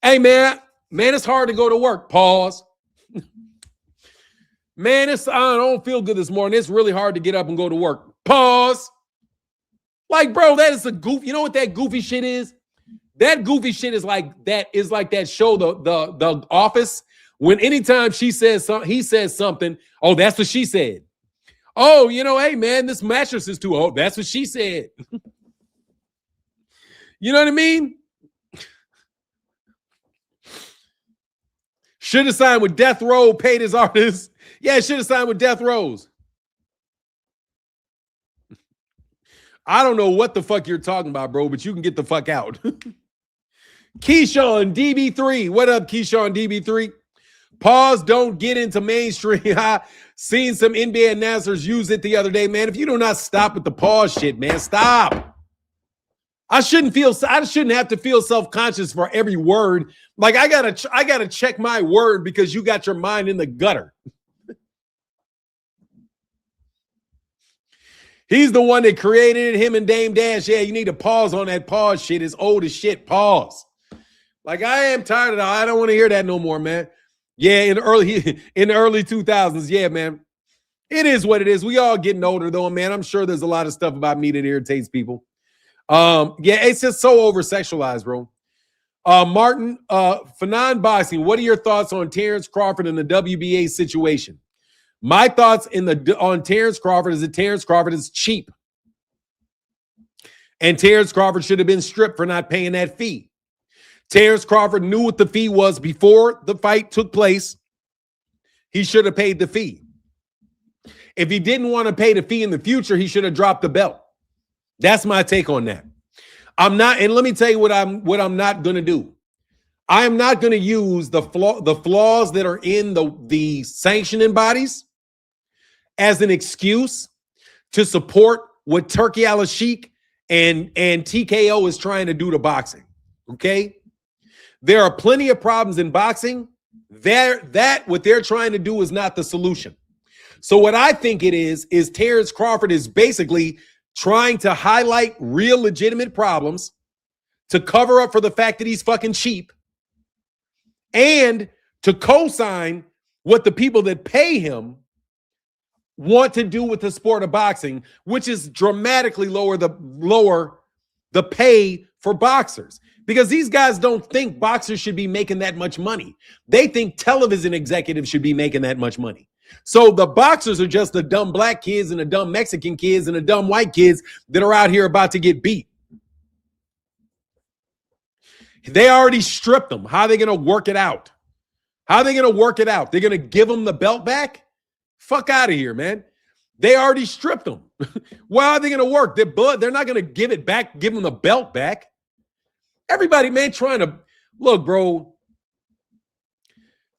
Hey, man, it's hard to go to work. Pause. Man, I don't feel good this morning. It's really hard to get up and go to work. Pause. Like, bro, that is a goof. You know what that goofy shit is? That goofy shit is like that show, the Office, when anytime he says something, oh, that's what she said. Oh, hey, man, this mattress is too old. That's what she said. You know what I mean? Should have signed with Death Row, paid his artists. Yeah, should have signed with Death Rows. I don't know what the fuck you're talking about, bro, but you can get the fuck out. Keyshawn DB3. What up, Keyshawn DB3? Pause, don't get into mainstream. I seen some NBA announcers use it the other day, man. If you do not stop with the pause shit, man, stop. I shouldn't have to feel self-conscious for every word. Like I gotta check my word because you got your mind in the gutter. He's the one that created it, him and Dame Dash. Yeah, you need to pause on that pause shit. It's old as shit. Pause. Like, I am tired of that. I don't want to hear that no more, man. Yeah, in the early 2000s. Yeah, man. It is what it is. We all getting older, though, man. I'm sure there's a lot of stuff about me that irritates people. Yeah, it's just so over-sexualized, bro. Martin, for non-boxing, what are your thoughts on Terence Crawford and the WBA situation? My thoughts on Terence Crawford is that Terence Crawford is cheap. And Terence Crawford should have been stripped for not paying that fee. Terence Crawford knew what the fee was before the fight took place. He should have paid the fee. If he didn't want to pay the fee in the future, he should have dropped the belt. That's my take on that. I'm not, and let me tell you what I'm not going to do. I am not going to use the flaws that are in the sanctioning bodies as an excuse to support what Turkey Al-Sheikh and TKO is trying to do to boxing. Okay? There are plenty of problems in boxing. What they're trying to do is not the solution. So what I think it is Terence Crawford is basically trying to highlight real legitimate problems to cover up for the fact that he's fucking cheap and to co-sign what the people that pay him want to do with the sport of boxing, which is dramatically lower the pay for boxers. Because these guys don't think boxers should be making that much money. They think television executives should be making that much money. So the boxers are just the dumb black kids and the dumb Mexican kids and the dumb white kids that are out here about to get beat. They already stripped them. How are they going to work it out? How are they going to work it out? They're going to give them the belt back? Fuck out of here, man. They already stripped them. Why are they going to work? They're not going to give it back, give them the belt back. Everybody, man, trying to look, bro.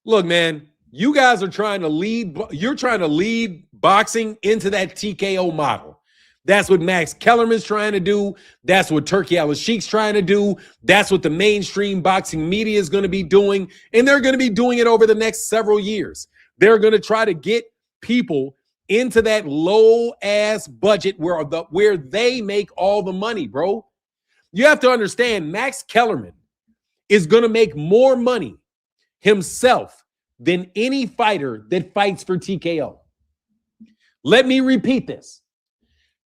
Look, man, you guys are trying to lead. You're trying to lead boxing into that TKO model. That's what Max Kellerman's trying to do. That's what Turkey Al-Sheikh's trying to do. That's what the mainstream boxing media is going to be doing. And they're going to be doing it over the next several years. They're going to try to get people into that low-ass budget where they make all the money, bro. You have to understand, Max Kellerman is going to make more money himself than any fighter that fights for TKO. Let me repeat this.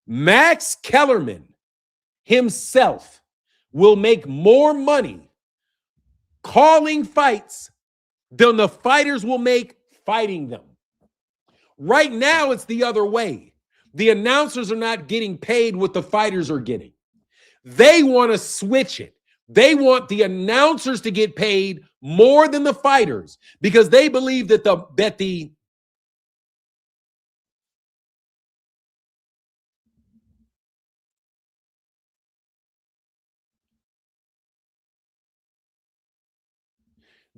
Max Kellerman himself will make more money calling fights than the fighters will make fighting them. Right now, it's the other way. The announcers are not getting paid what the fighters are getting. They want to switch it. They want the announcers to get paid more than the fighters because they believe that the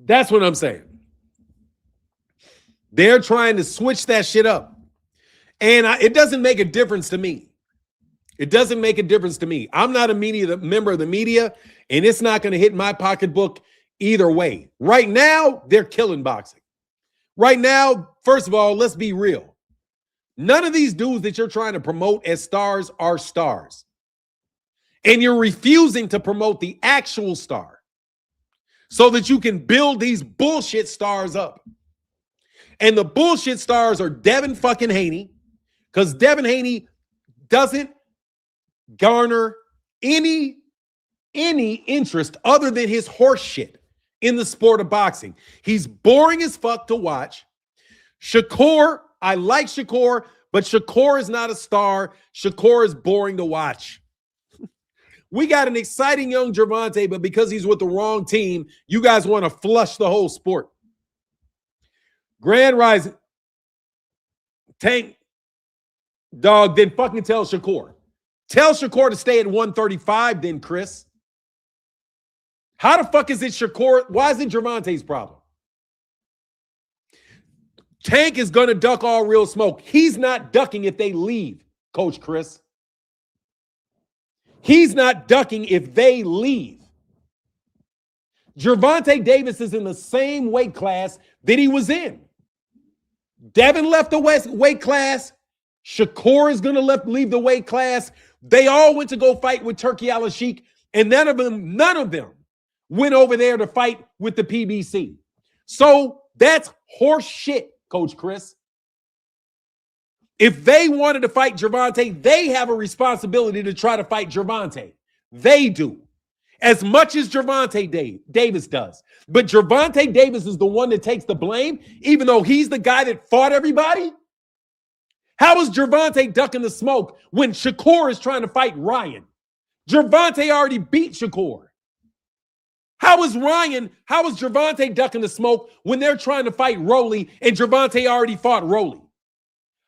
that's what I'm saying. They're trying to switch that shit up. And it doesn't make a difference to me. It doesn't make a difference to me. I'm not a member of the media, and it's not going to hit my pocketbook either way. Right now, they're killing boxing. Right now, first of all, let's be real. None of these dudes that you're trying to promote as stars are stars. And you're refusing to promote the actual star so that you can build these bullshit stars up. And the bullshit stars are Devin fucking Haney, because Devin Haney doesn't garner any interest other than his horse shit in the sport of boxing. He's boring as fuck to watch. Shakur, I like Shakur, but Shakur is not a star. Shakur is boring to watch. We got an exciting young Gervonta, but because he's with the wrong team, you guys want to flush the whole sport. Grand Rising. Tank, dog, then fucking tell Shakur. Tell Shakur to stay at 135 then, Chris. How the fuck is it Shakur? Why is it Gervonta's problem? Tank is going to duck all real smoke. He's not ducking if they leave, Coach Chris. He's not ducking if they leave. Gervonta Davis is in the same weight class that he was in. Devin left the weight class. Shakur is going to leave the weight class. They all went to go fight with Turkey Al-Sheikh, and none of them went over there to fight with the PBC. So that's horse shit, Coach Chris. If they wanted to fight Gervonta, they have a responsibility to try to fight Gervonta. They do. As much as Gervonta Davis does. But Gervonta Davis is the one that takes the blame, even though he's the guy that fought everybody. How is Gervonta ducking the smoke when Shakur is trying to fight Ryan? Gervonta already beat Shakur. How is Gervonta ducking the smoke when they're trying to fight Rolly and Gervonta already fought Rolly?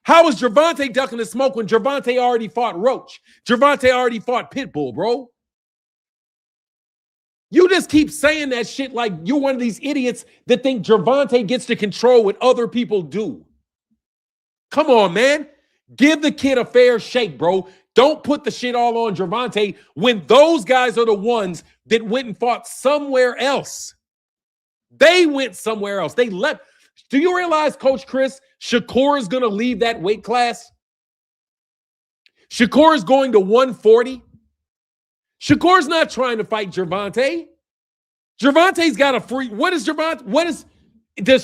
How is Gervonta ducking the smoke when Gervonta already fought Roach? Gervonta already fought Pitbull, bro. You just keep saying that shit like you're one of these idiots that think Gervonta gets to control what other people do. Come on, man. Give the kid a fair shake, bro. Don't put the shit all on Gervonta when those guys are the ones that went and fought somewhere else. They went somewhere else. They left. Do you realize, Coach Chris, Shakur is going to leave that weight class? Shakur is going to 140. Shakur's not trying to fight Gervonta. Gervonta's got a free. Does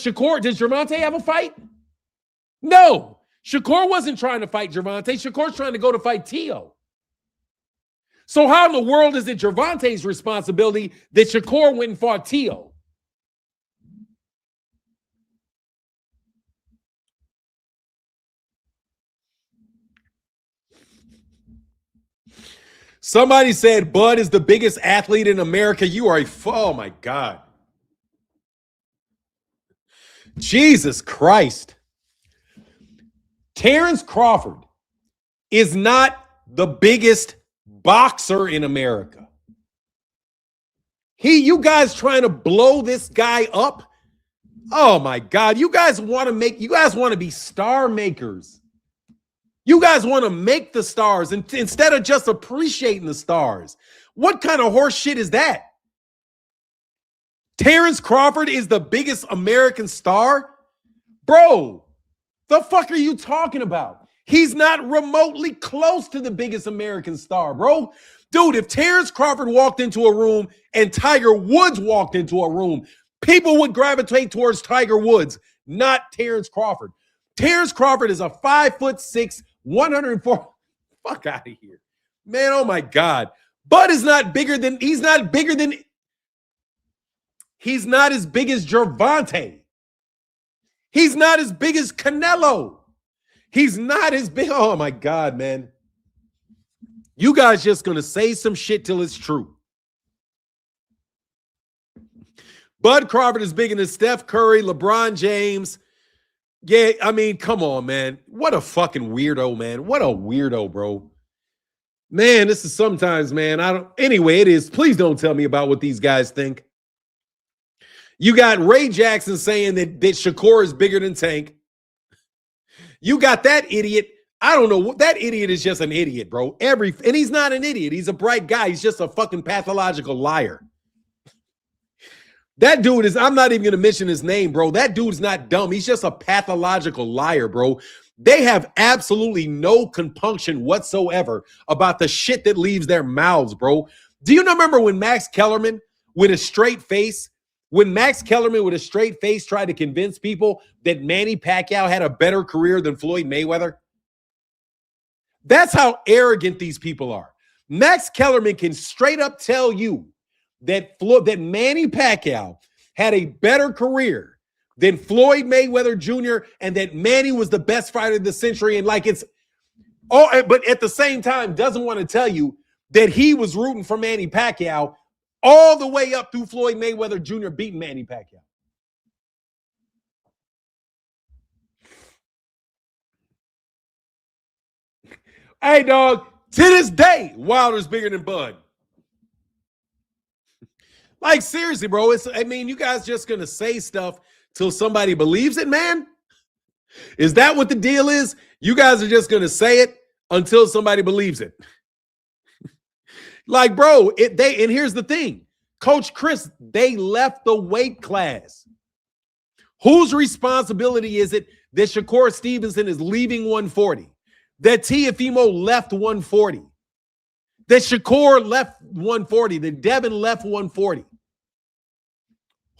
Gervonta have a fight? No. Shakur wasn't trying to fight Gervonta. Shakur's trying to go to fight Tio. So how in the world is it Gervonta's responsibility that Shakur went and fought Tio? Somebody said Bud is the biggest athlete in America. You are oh my God. Jesus Christ. Terence Crawford is not the biggest boxer in America. You guys trying to blow this guy up? Oh my God. You guys want to be star makers. You guys want to make the stars instead of just appreciating the stars. What kind of horse shit is that? Terence Crawford is the biggest American star? Bro, the fuck are you talking about? He's not remotely close to the biggest American star, bro. Dude, if Terence Crawford walked into a room and Tiger Woods walked into a room, people would gravitate towards Tiger Woods, not Terence Crawford. Terence Crawford is a 5'6", 104. Fuck out of here. Man, oh my God. Bud is not bigger than, he's not as big as Gervonta. He's not as big as Canelo. He's not as big. Oh my God, man. You guys just gonna say some shit till it's true. Bud Crawford is bigger than Steph Curry, LeBron James. Yeah, I mean, come on, man. What a fucking weirdo, man. What a weirdo, bro. Man, this is sometimes, man. Anyway, it is. Please don't tell me about what these guys think. You got Ray Jackson saying that Shakur is bigger than Tank. You got that idiot. I don't know. That idiot is just an idiot, bro. And he's not an idiot. He's a bright guy. He's just a fucking pathological liar. That dude is, I'm not even going to mention his name, bro. That dude is not dumb. He's just a pathological liar, bro. They have absolutely no compunction whatsoever about the shit that leaves their mouths, bro. Do you remember when Max Kellerman with a straight face, tried to convince people that Manny Pacquiao had a better career than Floyd Mayweather? That's how arrogant these people are. Max Kellerman can straight up tell you that Manny Pacquiao had a better career than Floyd Mayweather Jr. and that Manny was the best fighter of the century. And but at the same time, doesn't want to tell you that he was rooting for Manny Pacquiao all the way up through Floyd Mayweather Jr. beating Manny Pacquiao. Hey, dog, to this day, Wilder's bigger than Bud. Like, seriously, bro. You guys just going to say stuff till somebody believes it, man? Is that what the deal is? You guys are just going to say it until somebody believes it. Like, bro, and here's the thing. Coach Chris, they left the weight class. Whose responsibility is it that Shakur Stevenson is leaving 140? That Teofimo left 140? That Shakur left 140? That Devin left 140?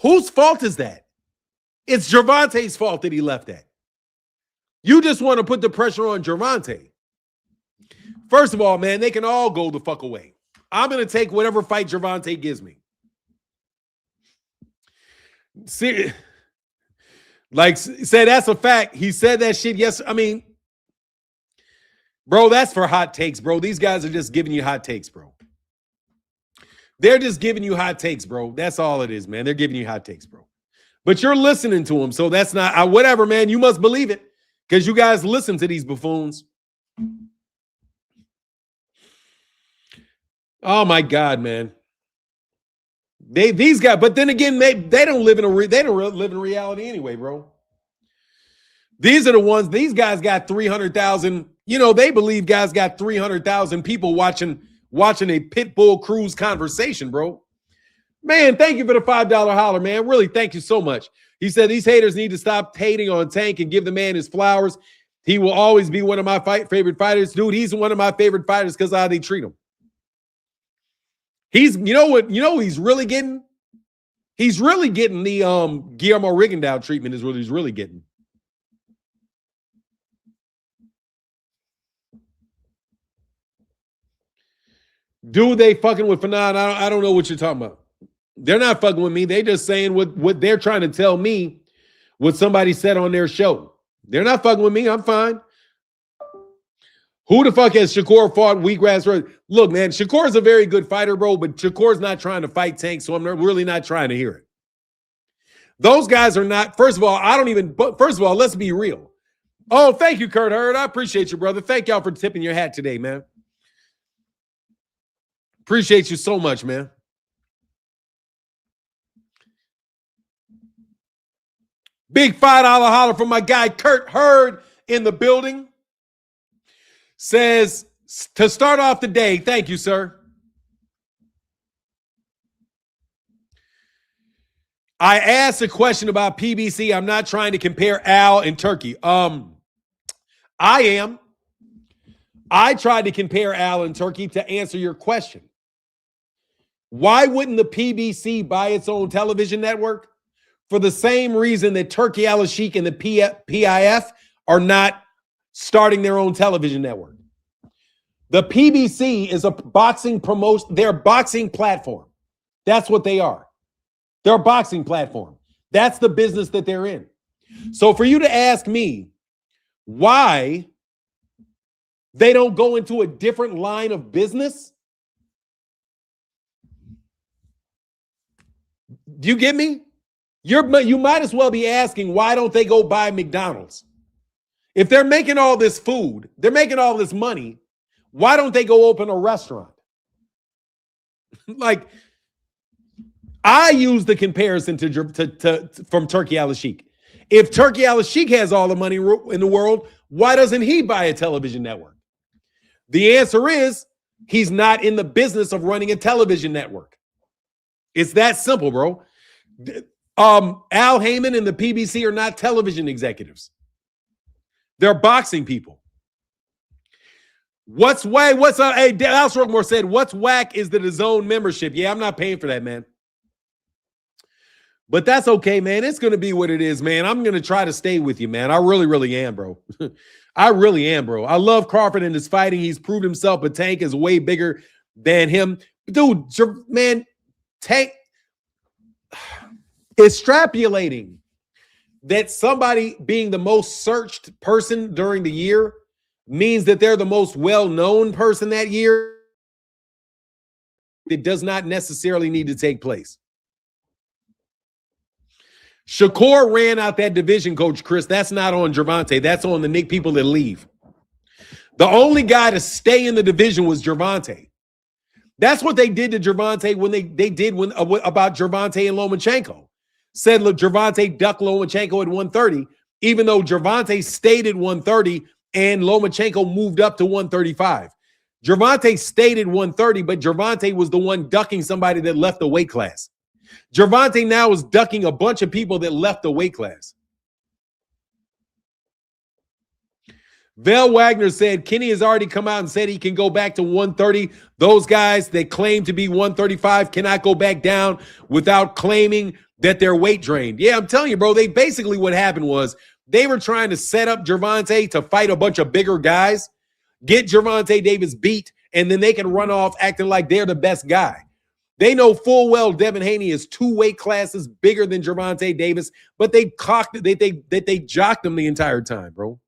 Whose fault is that? It's Gervonta's fault that he left that. You just want to put the pressure on Gervonta. First of all, man, they can all go the fuck away. I'm going to take whatever fight Gervonta gives me. See, like, say that's a fact. He said that shit. Yes, bro, that's for hot takes, bro. These guys are just giving you hot takes, bro. They're just giving you hot takes, bro. That's all it is, man. They're giving you hot takes, bro. But you're listening to them, so that's not whatever, man. You must believe it because you guys listen to these buffoons. Oh my God, man. These guys, but then again, they don't live in reality anyway, bro. These are the ones. These guys got 300,000. They believe guys got 300,000 people watching a Pitbull cruise conversation, bro. Man, thank you for the $5 holler, man. Really, thank you so much. He said these haters need to stop hating on Tank and give the man his flowers. He will always be one of my favorite fighters. Dude, he's one of my favorite fighters because of how they treat him. He's, he's really getting? He's really getting the Guillermo Rigondeaux treatment is what he's really getting. Dude, they fucking with Fanon. I don't know what you're talking about. They're not fucking with me. They just saying what they're trying to tell me what somebody said on their show. They're not fucking with me. I'm fine. Who the fuck has Shakur fought wheatgrass? Look, man, Shakur's a very good fighter, bro, but Shakur's not trying to fight Tank, so I'm really not trying to hear it. Those guys are not, first of all, let's be real. Oh, thank you, Kurt Hurd. I appreciate you, brother. Thank y'all for tipping your hat today, man. Appreciate you so much, man. Big $5 holler from my guy Kurt Hurd in the building. Says, to start off the day, thank you, sir. I asked a question about PBC. I'm not trying to compare Al and Turkey. I am. I tried to compare Al and Turkey to answer your question. Why wouldn't the PBC buy its own television network? For the same reason that Turkey Al-Ashik and the PIF are not starting their own television network. The PBC is a boxing promotion. They're a boxing platform. That's what they are. They're a boxing platform. That's the business that they're in. So for you to ask me why they don't go into a different line of business, do you get me? You might as well be asking, why don't they go buy McDonald's? If they're making all this food, they're making all this money, why don't they go open a restaurant? Like, I use the comparison from Turkey Al-Sheikh. If Turkey Al-Sheikh has all the money in the world, why doesn't he buy a television network? The answer is he's not in the business of running a television network. It's that simple, bro. Al Heyman and the PBC are not television executives. They're boxing people. What's whack? Hey, Al Rockmore said, what's whack is the DAZN membership. Yeah, I'm not paying for that, man. But that's okay, man. It's going to be what it is, man. I'm going to try to stay with you, man. I really, really am, bro. I really am, bro. I love Crawford in his fighting. He's proved himself, but Tank is way bigger than him. Dude, man, Tank, extrapolating that somebody being the most searched person during the year means that they're the most well-known person that year. It does not necessarily need to take place. Shakur ran out that division, Coach Chris. That's not on Gervonta. That's on the people that leave. The only guy to stay in the division was Gervonta. That's what they did to Gervonta when they did about Gervonta and Lomachenko. Said, look, Gervonta ducked Lomachenko at 130, even though Gervonta stayed at 130 and Lomachenko moved up to 135. Gervonta stayed at 130, but Gervonta was the one ducking somebody that left the weight class. Gervonta now is ducking a bunch of people that left the weight class. Val Wagner said, Kenny has already come out and said he can go back to 130. Those guys that claim to be 135 cannot go back down without claiming that they're weight drained. Yeah, I'm telling you, bro, they basically what happened was they were trying to set up Gervonta to fight a bunch of bigger guys, get Gervonta Davis beat, and then they can run off acting like they're the best guy. They know full well Devin Haney is 2 weight classes bigger than Gervonta Davis, but they jocked him the entire time, bro.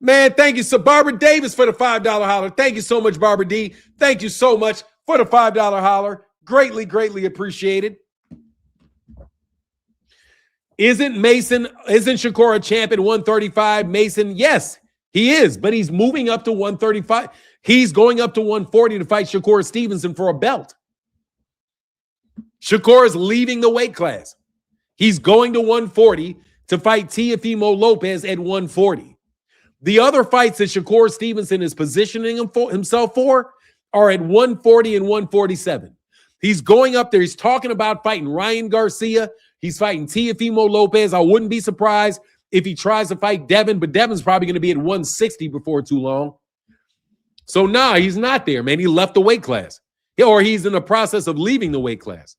Man, thank you so Barbara Davis for the $5 holler. Thank you so much, Barbara D. Thank you so much for the $5 holler. Greatly, greatly appreciated. Isn't Shakur a champ at 135? Mason, yes, he is, but he's moving up to 135. He's going up to 140 to fight Shakur Stevenson for a belt. Shakur is leaving the weight class. He's going to 140 to fight Teofimo Lopez at 140. The other fights that Shakur Stevenson is positioning himself for are at 140 and 147. He's going up there. He's talking about fighting Ryan Garcia. He's fighting Teofimo Lopez. I wouldn't be surprised if he tries to fight Devin, but Devin's probably going to be at 160 before too long. So, nah, he's not there, man. He left the weight class. Or he's in the process of leaving the weight class.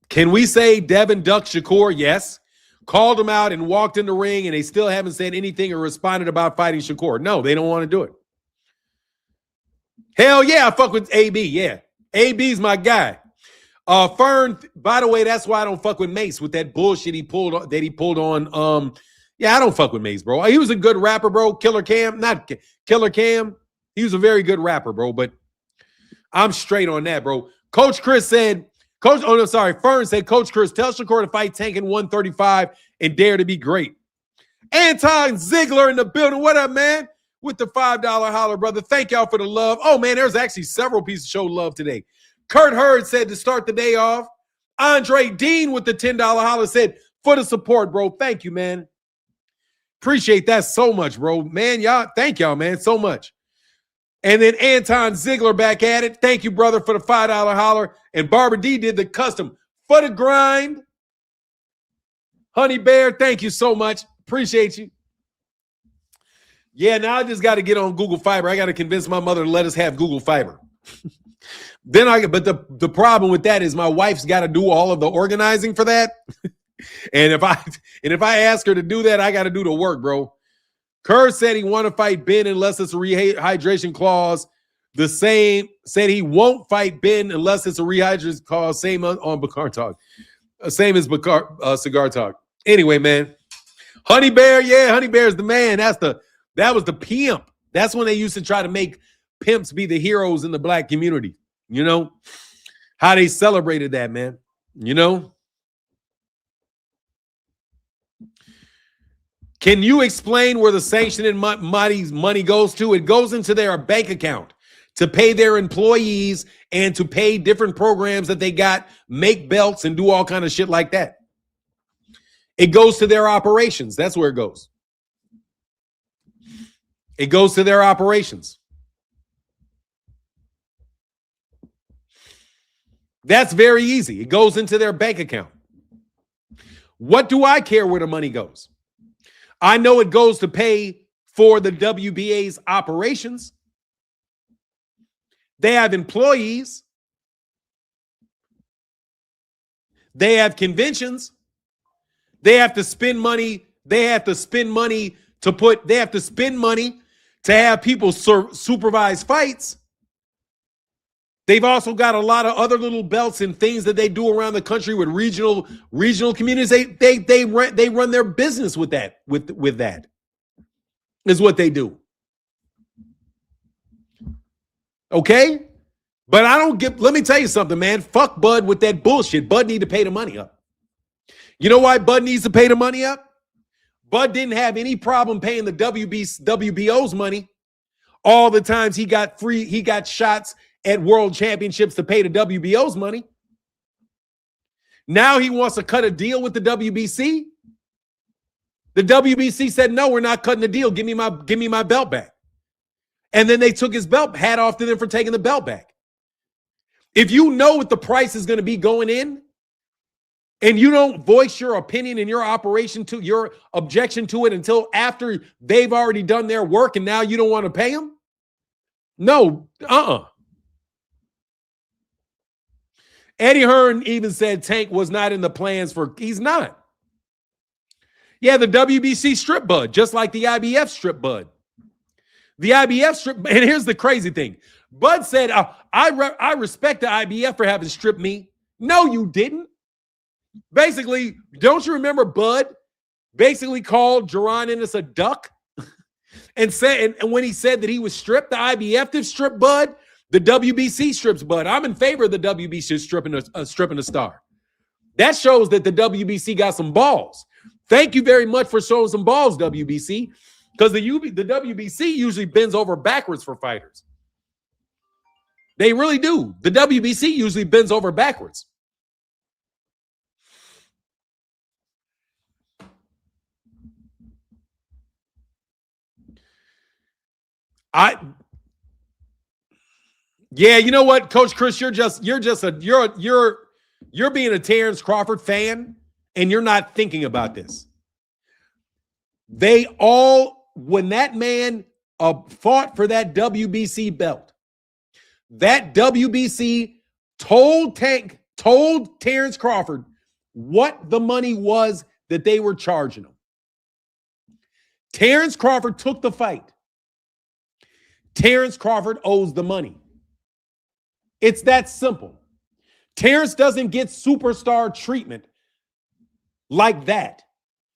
Can we say Devin ducked Shakur? Yes. Called him out and walked in the ring, and they still haven't said anything or responded about fighting Shakur. No, they don't want to do it. Hell yeah, I fuck with AB. Yeah, AB's my guy. Fern, by the way, that's why I don't fuck with Mace with that bullshit he pulled on. Yeah, I don't fuck with Mace, bro. He was a good rapper, bro. Killer Cam, not Killer Cam. He was a very good rapper, bro. But I'm straight on that, bro. Coach Chris said. Fern said, Coach Chris, tell Shakur to fight Tank in 135 and dare to be great. Anton Ziegler in the building. What up, man? With the $5 holler, brother. Thank y'all for the love. Oh, man, there's actually several pieces show love today. Kurt Hurd said to start the day off. Andre Dean with the $10 holler said, for the support, bro. Thank you, man. Appreciate that so much, bro. Man, thank y'all, man, so much. And then Anton Ziegler back at it. Thank you, brother, for the $5 holler. And Barbara D did the custom for the grind. Honey Bear, thank you so much. Appreciate you. Yeah, now I just got to get on Google Fiber. I got to convince my mother to let us have Google Fiber. But the problem with that is my wife's got to do all of the organizing for that. and if I ask her to do that, I got to do the work, bro. Kerr said he want to fight Ben unless it's a rehydration clause. The same said he won't fight Ben unless it's a rehydration clause. Same on Bakar Talk. Same as Bakar Cigar Talk. Anyway, man. Honey Bear, yeah, Honey Bear is the man. That was the pimp. That's when they used to try to make pimps be the heroes in the black community. You know how they celebrated that, man. You know. Can you explain where the sanctioning money goes to? It goes into their bank account to pay their employees and to pay different programs that they got, make belts and do all kind of shit like that. It goes to their operations. That's where it goes. It goes to their operations. That's very easy. It goes into their bank account. What do I care where the money goes? I know it goes to pay for the WBA's operations. They have employees. They have conventions. They have to spend money. They have to spend money to have people supervise fights. They've also got a lot of other little belts and things that they do around the country with regional communities. They run their business with that. With that is what they do. Okay? But let me tell you something, man. Fuck Bud with that bullshit. Bud need to pay the money up. You know why Bud needs to pay the money up? Bud didn't have any problem paying the WBO's money all the times he got shots at world championships to pay the WBO's money. Now he wants to cut a deal with the WBC. The WBC said, no, we're not cutting the deal. Give me my belt back. And then they took his belt, hat off to them for taking the belt back. If you know what the price is going to be going in, and you don't voice your opinion and your objection to it until after they've already done their work and now you don't want to pay them? No, Eddie Hearn even said Tank was not in the plans he's not. Yeah, the WBC strip Bud, just like the IBF strip Bud. The IBF strip, and here's the crazy thing. Bud said, I respect the IBF for having stripped me. No, you didn't. Basically, don't you remember Bud basically called Jaron Ennis a duck and said, and when he said that he was stripped, the IBF did strip Bud, the WBC strips Bud. I'm in favor of the WBC stripping a star. That shows that the WBC got some balls. Thank you very much for showing some balls, WBC, because the WBC usually bends over backwards for fighters. They really do. The WBC usually bends over backwards. Yeah, you know what, Coach Chris, you're being a Terence Crawford fan, and you're not thinking about this. When that man fought for that WBC belt, that WBC told Terence Crawford what the money was that they were charging him. Terence Crawford took the fight. Terence Crawford owes the money. It's that simple. Terence doesn't get superstar treatment like that,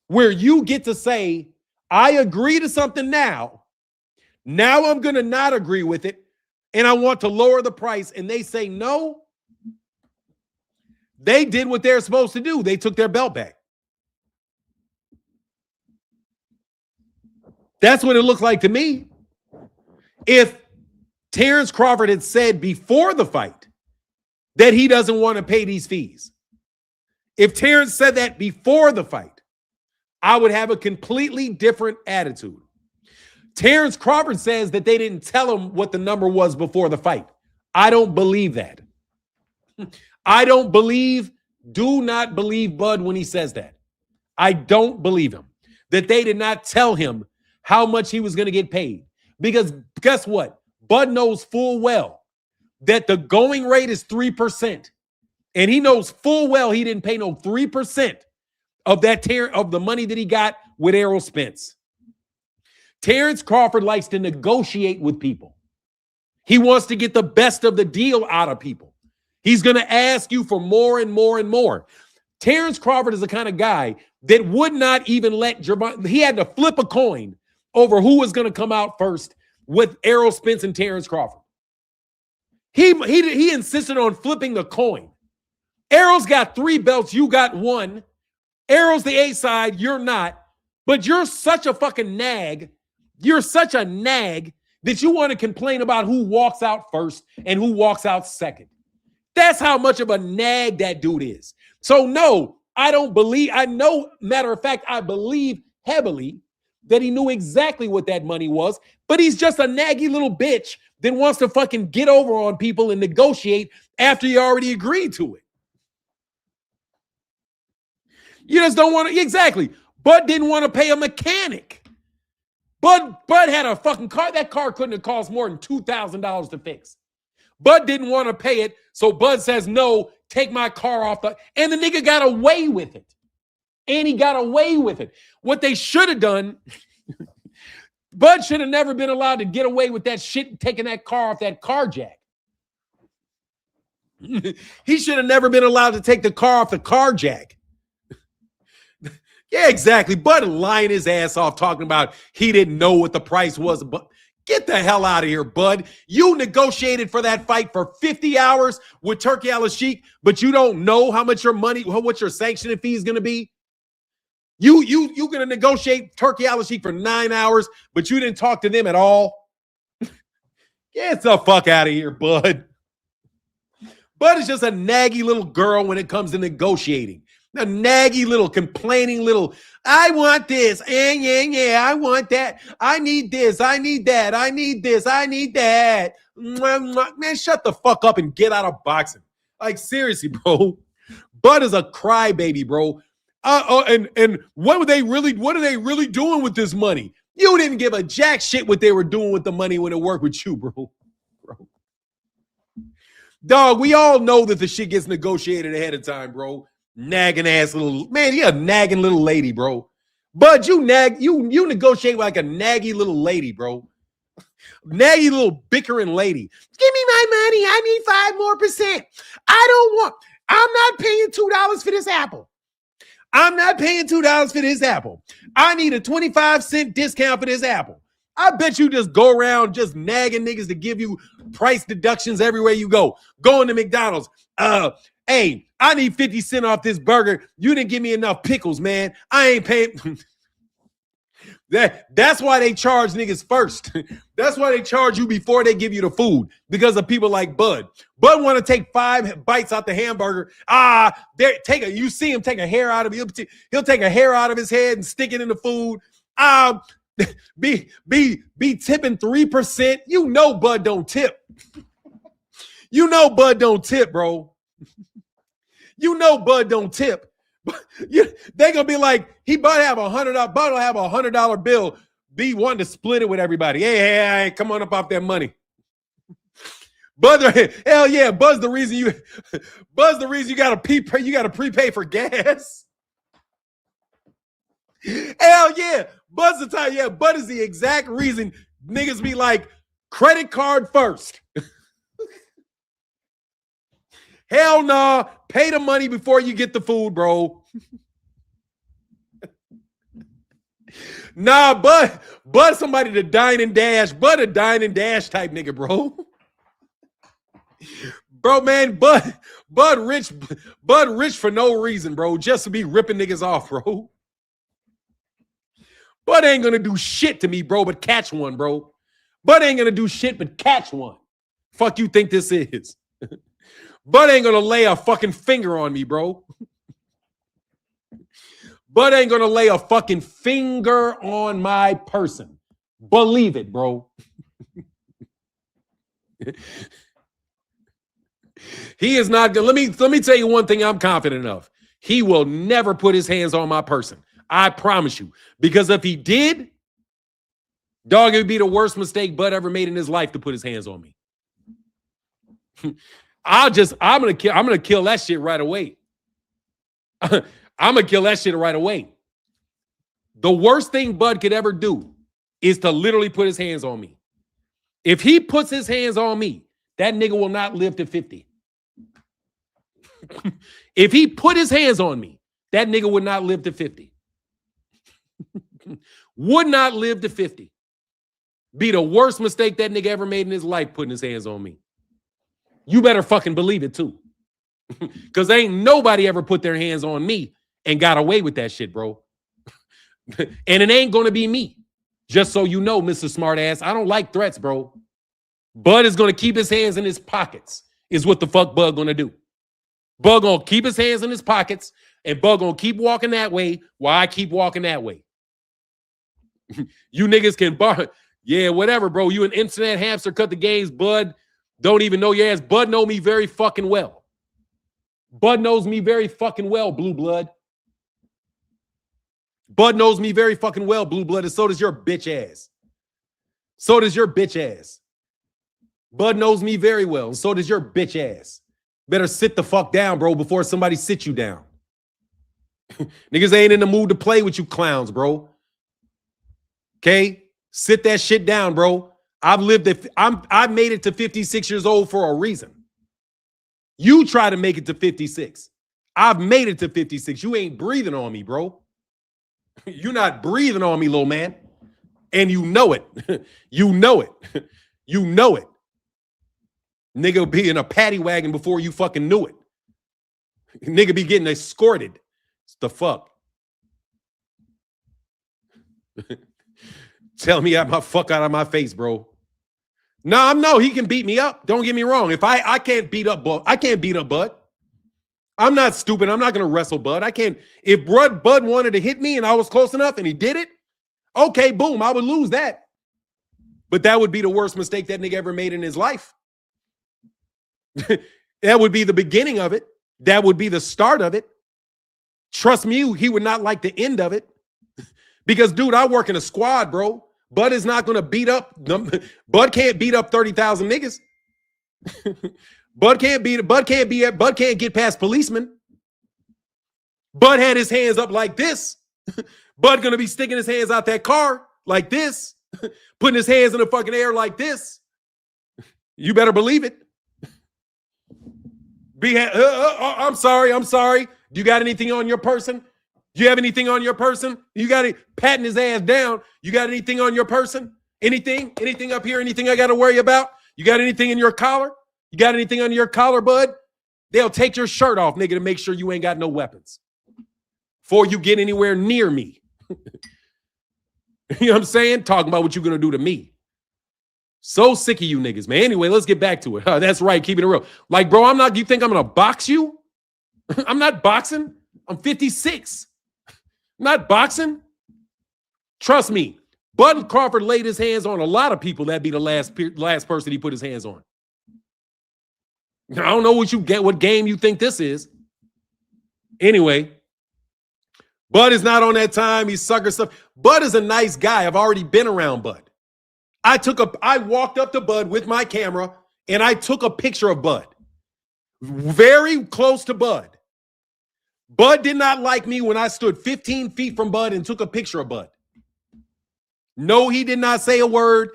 where you get to say, I agree to something now. Now I'm going to not agree with it, and I want to lower the price. And they say no. They did what they're supposed to do. They took their belt back. That's what it looked like to me. If Terence Crawford had said before the fight that he doesn't want to pay these fees, if Terence said that before the fight, I would have a completely different attitude. Terence Crawford says that they didn't tell him what the number was before the fight. I don't believe that. Do not believe Bud when he says that. I don't believe him that they did not tell him how much he was going to get paid. Because guess what? Bud knows full well that the going rate is 3%. And he knows full well he didn't pay no 3% of that of the money that he got with Errol Spence. Terence Crawford likes to negotiate with people. He wants to get the best of the deal out of people. He's going to ask you for more and more and more. Terence Crawford is the kind of guy that would not even let Gervonta. He had to flip a coin over who was going to come out first with Errol Spence and Terence Crawford. He insisted on flipping the coin. Errol's got 3 belts. You got 1. Errol's the A side. You're not. But you're such a fucking nag. You're such a nag that you want to complain about who walks out first and who walks out second. That's how much of a nag that dude is. So no, I don't believe, I know, matter of fact, I believe heavily that he knew exactly what that money was, but he's just a naggy little bitch that wants to fucking get over on people and negotiate after you already agreed to it. You just don't want to, exactly. Bud didn't want to pay a mechanic. Bud had a fucking car. That car couldn't have cost more than $2,000 to fix. Bud didn't want to pay it, so Bud says, no, take my car off the, and the nigga got away with it. And he got away with it. What they should have done, Bud should have never been allowed to get away with that shit, taking that car off that car jack. He should have never been allowed to take the car off the car jack. Yeah, exactly. Bud lying his ass off talking about he didn't know what the price was. But get the hell out of here, Bud. You negotiated for that fight for 50 hours with Turkey Oshaque, but you don't know how much your money, what your sanctioning fee is going to be. You going to negotiate Turkey Oshaque for 9 hours, but you didn't talk to them at all. Get the fuck out of here, Bud. Bud is just a naggy little girl when it comes to negotiating. A naggy little, complaining little, I want this, I want that. I need this, I need that, I need this, I need that. Man, shut the fuck up and get out of boxing. Like, seriously, bro. Bud is a crybaby, bro. And what are they really doing with this money? You didn't give a jack shit what they were doing with the money when it worked with you, bro. Dog, we all know that the shit gets negotiated ahead of time, bro. Nagging ass little man, you're a nagging little lady, bro. Bud, you negotiate like a naggy little lady, bro. Naggy little bickering lady. Give me my money. I need 5 more %. I'm not paying $2 for this apple. I'm not paying $2 for this apple. I need a 25-cent discount for this apple. I bet you just go around just nagging niggas to give you price deductions everywhere you go. Going to McDonald's. Hey, I need 50 cents off this burger. You didn't give me enough pickles, man. I ain't paying. That's why they charge niggas first. That's why they charge you before they give you the food, because of people like Bud. Bud want to take 5 bites out the hamburger. You see him take a hair out of it. He'll take a hair out of his head and stick it in the food. Be tipping 3%. You know Bud don't tip. You know Bud don't tip, bro. You know Bud don't tip. They're gonna be like, he Bud have Bud will have $100 bill. Be wanting to split it with everybody. Hey, come on up off that money. Bud, hell yeah, Bud's the reason you gotta prepay for gas. Hell yeah, Bud's the time. Yeah, Bud is the exact reason niggas be like, credit card first. Hell nah, pay the money before you get the food, bro. Nah, Bud somebody to dine and dash. Bud a dine and dash type nigga, bro. Bro, man, Bud rich for no reason, bro. Just to be ripping niggas off, bro. Bud ain't gonna do shit to me, bro, but catch one, bro. Bud ain't gonna do shit but catch one. Fuck you think this is? Bud ain't gonna lay a fucking finger on me, bro. Bud ain't gonna lay a fucking finger on my person. Believe it, bro. He is not gonna. Let me tell you one thing I'm confident of. He will never put his hands on my person. I promise you. Because if he did, dog, it would be the worst mistake Bud ever made in his life to put his hands on me. I'm gonna kill that shit right away. I'm gonna kill that shit right away. The worst thing Bud could ever do is to literally put his hands on me. If he puts his hands on me, that nigga will not live to 50. If he put his hands on me, that nigga would not live to 50. Would not live to 50. Be the worst mistake that nigga ever made in his life putting his hands on me. You better fucking believe it too. Because ain't nobody ever put their hands on me and got away with that shit, bro. And it ain't going to be me. Just so you know, Mr. Smartass, I don't like threats, bro. Bud is going to keep his hands in his pockets is what the fuck Bud going to do. Bud going to keep his hands in his pockets and Bud going to keep walking that way while I keep walking that way. You niggas can bar. Yeah, whatever, bro. You an internet hamster, cut the games, Bud. Don't even know your ass. Bud know me very fucking well. Bud knows me very fucking well, Blue Blood. Bud knows me very fucking well, Blue Blood, and so does your bitch ass. So does your bitch ass. Bud knows me very well, and so does your bitch ass. Better sit the fuck down, bro, before somebody sits you down. Niggas ain't in the mood to play with you clowns, bro. Okay? Sit that shit down, bro. I've made it to 56 years old for a reason. You try to make it to 56. I've made it to 56. You ain't breathing on me, bro. You're not breathing on me, little man. And you know it. You know it. You know it. Nigga be in a paddy wagon before you fucking knew it. Nigga be getting escorted. It's the fuck. Tell me out my fuck out of my face, bro. No, he can beat me up. Don't get me wrong. If I can't beat up Bud, I can't beat up Bud. I'm not stupid. I'm not gonna wrestle Bud. I can't. If Bud wanted to hit me and I was close enough and he did it, okay, boom, I would lose that. But that would be the worst mistake that nigga ever made in his life. That would be the beginning of it. That would be the start of it. Trust me, he would not like the end of it. Because, dude, I work in a squad, bro. Bud is not going to beat up. Bud can't beat up 30,000 niggas. Bud can't get past policemen. Bud had his hands up like this. Bud going to be sticking his hands out that car like this. Putting his hands in the fucking air like this. You better believe it. I'm sorry. Do you got anything on your person? Do you have anything on your person? You got it patting his ass down. You got anything on your person? Anything? Anything up here? Anything I got to worry about? You got anything in your collar? You got anything on your collar, Bud? They'll take your shirt off, nigga, to make sure you ain't got no weapons before you get anywhere near me. You know what I'm saying? Talking about what you're going to do to me. So sick of you niggas, man. Anyway, let's get back to it. That's right. Keeping it real. Like, bro, you think I'm going to box you? I'm not boxing. I'm 56. Not boxing. Trust me. Bud Crawford laid his hands on a lot of people. That'd be the last person he put his hands on. I don't know what game you think this is. Anyway, Bud is not on that time. He's sucker stuff. Bud is a nice guy. I've already been around Bud. I walked up to Bud with my camera and I took a picture of Bud. Very close to Bud. Bud did not like me when I stood 15 feet from Bud and took a picture of Bud. No, he did not say a word.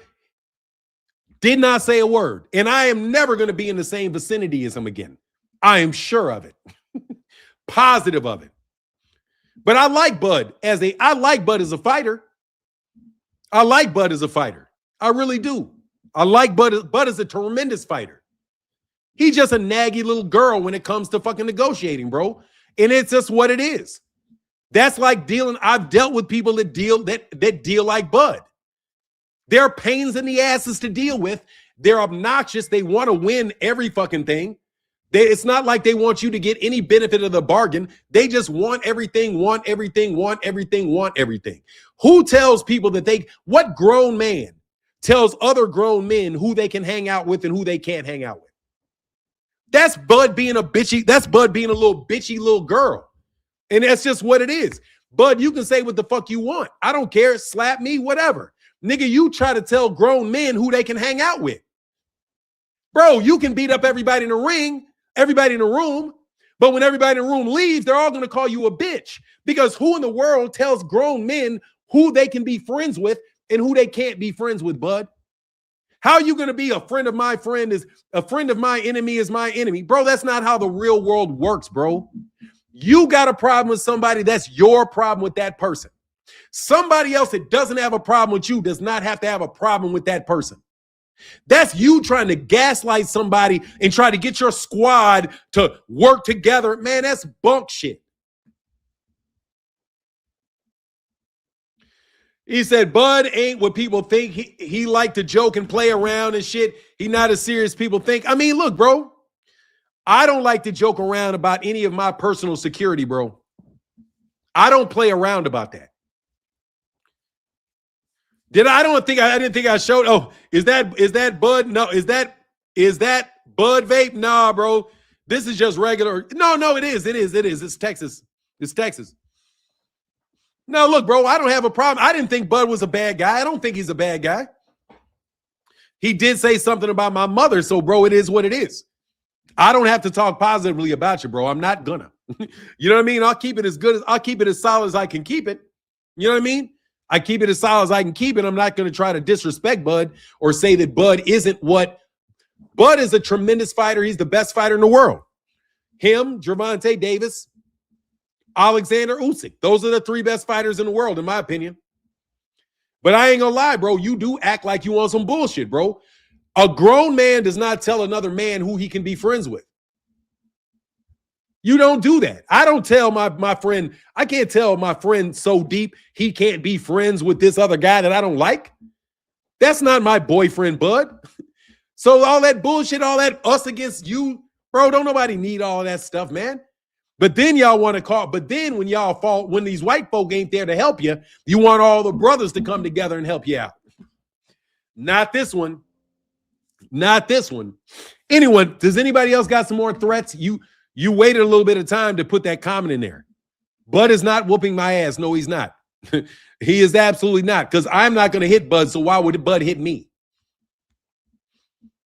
Did not say a word. And I am never going to be in the same vicinity as him again. I am sure of it. Positive of it. But I like Bud as a fighter. I like Bud as a fighter. I really do. I like Bud. Bud is a tremendous fighter. He's just a naggy little girl when it comes to fucking negotiating, bro. And it's just what it is. That's like dealing. I've dealt with people that deal like Bud. They're pains in the asses to deal with. They're obnoxious. They want to win every fucking thing. It's not like they want you to get any benefit of the bargain. They just want everything, want everything, want everything, want everything. Who tells people what grown man tells other grown men who they can hang out with and who they can't hang out with? That's Bud being a bitchy. That's Bud being a little bitchy little girl. And that's just what it is. Bud, you can say what the fuck you want. I don't care. Slap me, whatever. Nigga, you try to tell grown men who they can hang out with. Bro, you can beat up everybody in the ring, everybody in the room, but when everybody in the room leaves, they're all going to call you a bitch. Because who in the world tells grown men who they can be friends with and who they can't be friends with, bud? How are you going to be a friend of my friend is a friend of my enemy is my enemy? Bro, that's not how the real world works, bro. You got a problem with somebody, that's your problem with that person. Somebody else that doesn't have a problem with you does not have to have a problem with that person. That's you trying to gaslight somebody and try to get your squad to work together. Man, that's bunk shit. He said, Bud ain't what people think. He like to joke and play around and shit. He not as serious people think. I mean, look, bro, I don't like to joke around about any of my personal security, bro. I don't play around about that. I didn't think I showed. Oh, is that Bud? No, is that Bud vape? Nah, bro. This is just regular. No, it is. It's Texas. It's Texas. No, look, bro, I don't have a problem. I didn't think Bud was a bad guy. I don't think he's a bad guy. He did say something about my mother, so, bro, it is what it is. I don't have to talk positively about you, bro. I'm not gonna. You know what I mean? I'll keep it as solid as I can keep it. You know what I mean? I keep it as solid as I can keep it. I'm not going to try to disrespect Bud or say that Bud isn't what. Bud is a tremendous fighter. He's the best fighter in the world. Him, Gervonta Davis, Alexander Usyk. Those are the three best fighters in the world, in my opinion. But I ain't gonna lie, bro. You do act like you want some bullshit, bro. A grown man does not tell another man who he can be friends with. You don't do that. I don't tell my friend, I can't tell my friend so deep he can't be friends with this other guy that I don't like. That's not my boyfriend, Bud. So all that bullshit, all that us against you, bro, don't nobody need all of that stuff, man. But then y'all want to call, but then when y'all fall, when these white folk ain't there to help you, you want all the brothers to come together and help you out. Not this one. Not this one. Anyone, does anybody else got some more threats? You waited a little bit of time to put that comment in there. Bud is not whooping my ass. No, he's not. He is absolutely not, because I'm not going to hit Bud, so why would Bud hit me?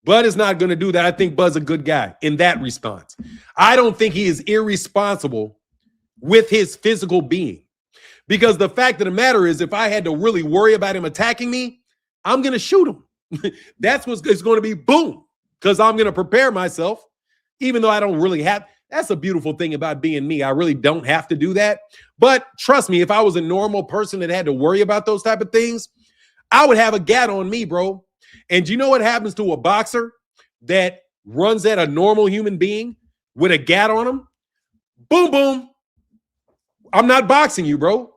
Bud is not going to do that. I think Bud's a good guy in that response. I don't think he is irresponsible with his physical being, because the fact of the matter is, if I had to really worry about him attacking me, I'm going to shoot him. That's what's it's going to be, boom, because I'm going to prepare myself, even though I don't really have. That's a beautiful thing about being me. I really don't have to do that. But trust me, if I was a normal person that had to worry about those type of things, I would have a gat on me, bro. And do you know what happens to a boxer that runs at a normal human being with a gat on him? Boom, boom. I'm not boxing you, bro.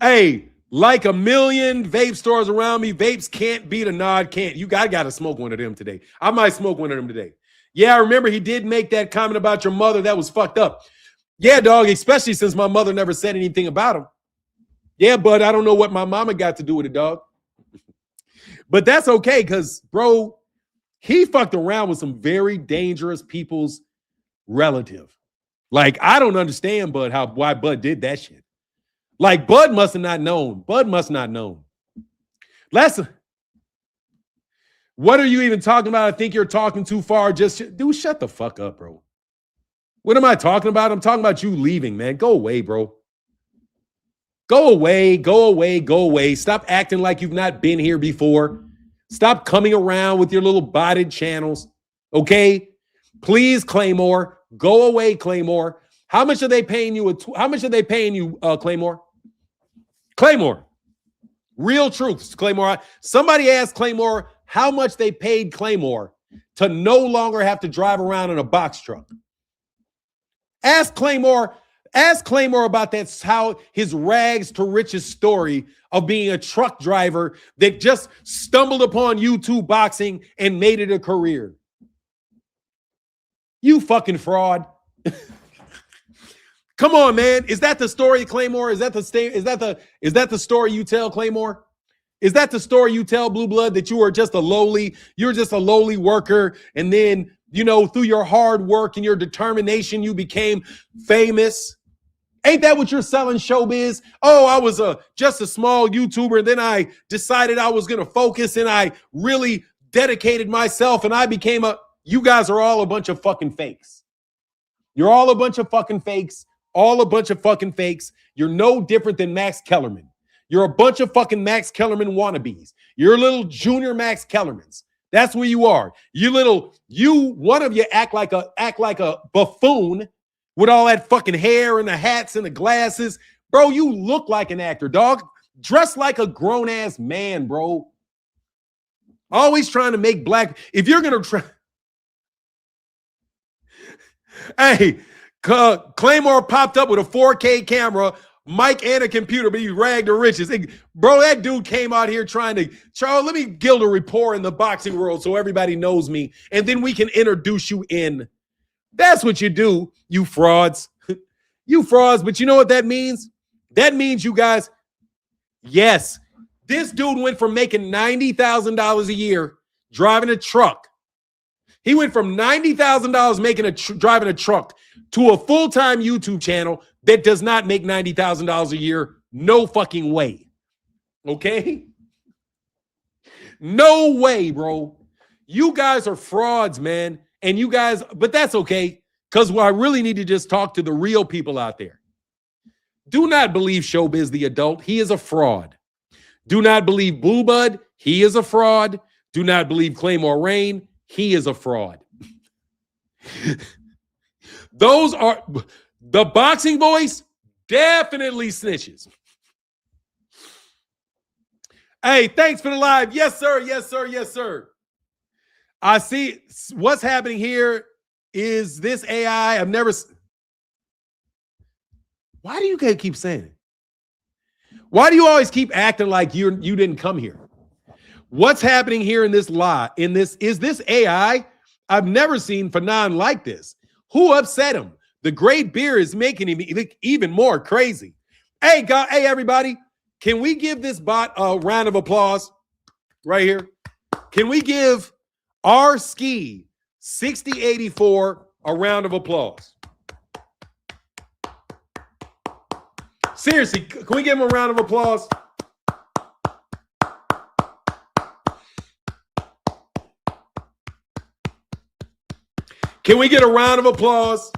Hey, like a million vape stores around me, vapes can't beat a nod, can't. You got to smoke one of them today. I might smoke one of them today. Yeah, I remember he did make that comment about your mother. That was fucked up. Yeah, dog, especially since my mother never said anything about him. Yeah, but I don't know what my mama got to do with it, dog. But that's okay, because, bro, he fucked around with some very dangerous people's relative. Like, I don't understand, Bud, why Bud did that shit. Like, Bud must have not known. Bud must not known. What are you even talking about? I think you're talking too far. Dude, shut the fuck up, bro. What am I talking about? I'm talking about you leaving, man. Go away, bro. Go away, go away, go away. Stop acting like you've not been here before. Stop coming around with your little botted channels, okay? Please, Claymore, go away, Claymore. How much are they paying you? Claymore? Claymore. Real truths, Claymore. Somebody asked Claymore how much they paid Claymore to no longer have to drive around in a box truck. Ask Claymore about that, how his rags to riches story of being a truck driver that just stumbled upon YouTube boxing and made it a career. You fucking fraud. Come on, man. Is that the story, Claymore? Is that the story you tell, Claymore? Is that the story you tell, Blue Blood, that you're just a lowly worker, and then you know, through your hard work and your determination, you became famous. Ain't that what you're selling, showbiz? Oh, I was just a small YouTuber, and then I decided I was going to focus, and I really dedicated myself, and I became a... You guys are all a bunch of fucking fakes. You're all a bunch of fucking fakes. All a bunch of fucking fakes. You're no different than Max Kellerman. You're a bunch of fucking Max Kellerman wannabes. You're little junior Max Kellermans. That's where you are. One of you act like a buffoon with all that fucking hair and the hats and the glasses. Bro, you look like an actor, dog. Dress like a grown-ass man, bro. Always trying to make black... If you're going to try... Hey, Claymore popped up with a 4K camera, mic, and a computer, but he ragged to riches. Bro, that dude came out here trying to... Charles, let me build a rapport in the boxing world so everybody knows me, and then we can introduce you in... That's what you do, you frauds. You frauds, but you know what that means? That means you guys, yes, this dude went from making $90,000 a year driving a truck. He went from $90,000 driving a truck to a full-time YouTube channel that does not make $90,000 a year. No fucking way. Okay? No way, bro. You guys are frauds, man. And you guys, but that's okay, because I really need to just talk to the real people out there. Do not believe Showbiz the adult. He is a fraud. Do not believe Blue Bud. He is a fraud. Do not believe Claymore Rain. He is a fraud. Those are the boxing voice, definitely snitches. Hey, thanks for the live. Yes, sir. Yes, sir. Yes, sir. I see what's happening here is this AI. I've never... Why do you guys keep saying it? Why do you always keep acting like you didn't come here? What's happening here in this is this AI? I've never seen Fanon like this. Who upset him? The great beer is making him even more crazy. Hey, everybody, can we give this bot a round of applause right here? Can we give our ski 6084 a round of applause? Seriously, can we give him a round of applause? Can we get a round of applause?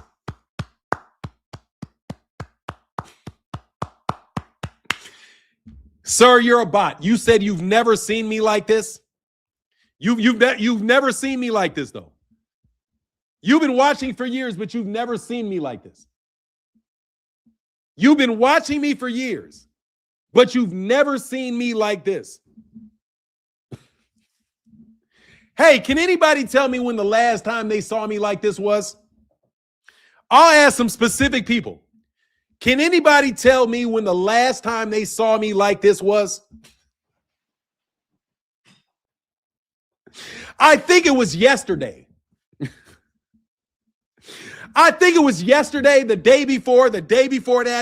Sir, you're a bot. You said you've never seen me like this. You've never seen me like this, though. You've been watching for years, but you've never seen me like this. You've been watching me for years, but you've never seen me like this. Hey, can anybody tell me when the last time they saw me like this was? I'll ask some specific people. Can anybody tell me when the last time they saw me like this was? I think it was yesterday. I think it was yesterday, the day before that,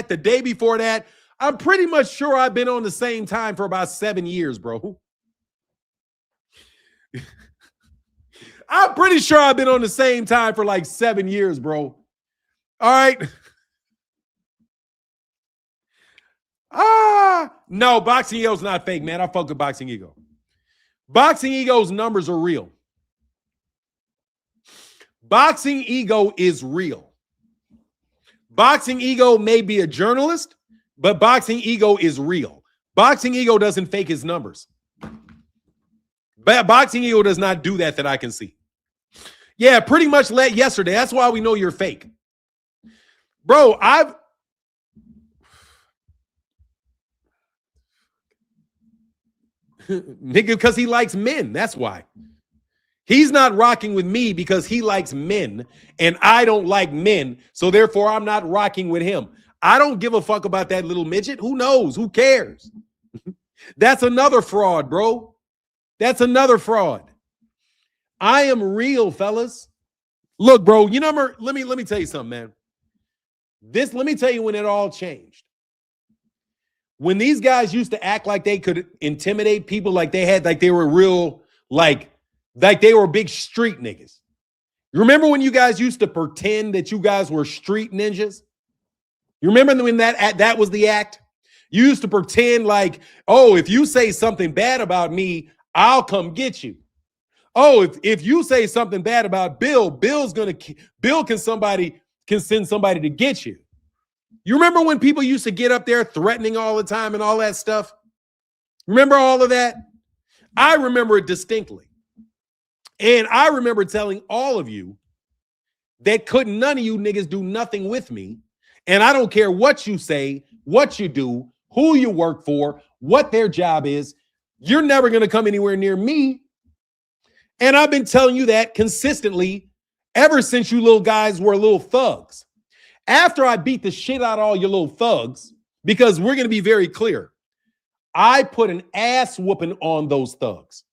the day before that. I'm pretty much sure I've been on the same time for about 7 years, bro. I'm pretty sure I've been on the same time for like 7 years, bro. All right. No, Boxing Ego's not fake, man. I fuck with Boxing Ego. Boxing Ego's numbers are real. Boxing Ego is real. Boxing Ego may be a journalist, but Boxing Ego is real. Boxing Ego doesn't fake his numbers. Boxing Ego does not do that I can see. Yeah, pretty much yesterday. That's why we know you're fake. Bro, nigga, because he likes men. That's why. He's not rocking with me because he likes men, and I don't like men, so therefore I'm not rocking with him. I don't give a fuck about that little midget. Who knows? Who cares? That's another fraud, bro. That's another fraud. I am real, fellas. Look, bro, you know, let me tell you something, man. Let me tell you when it all changed. When these guys used to act like they could intimidate people, like they were real, like they were big street niggas. You remember when you guys used to pretend that you guys were street ninjas? You remember when that was the act? You used to pretend like, oh, if you say something bad about me, I'll come get you. Oh, if you say something bad about Bill, Bill can send somebody to get you. You remember when people used to get up there threatening all the time and all that stuff? Remember all of that? I remember it distinctly. And I remember telling all of you that couldn't none of you niggas do nothing with me. And I don't care what you say, what you do, who you work for, what their job is. You're never going to come anywhere near me. And I've been telling you that consistently ever since you little guys were little thugs. After I beat the shit out of all your little thugs, because we're going to be very clear, I put an ass whooping on those thugs.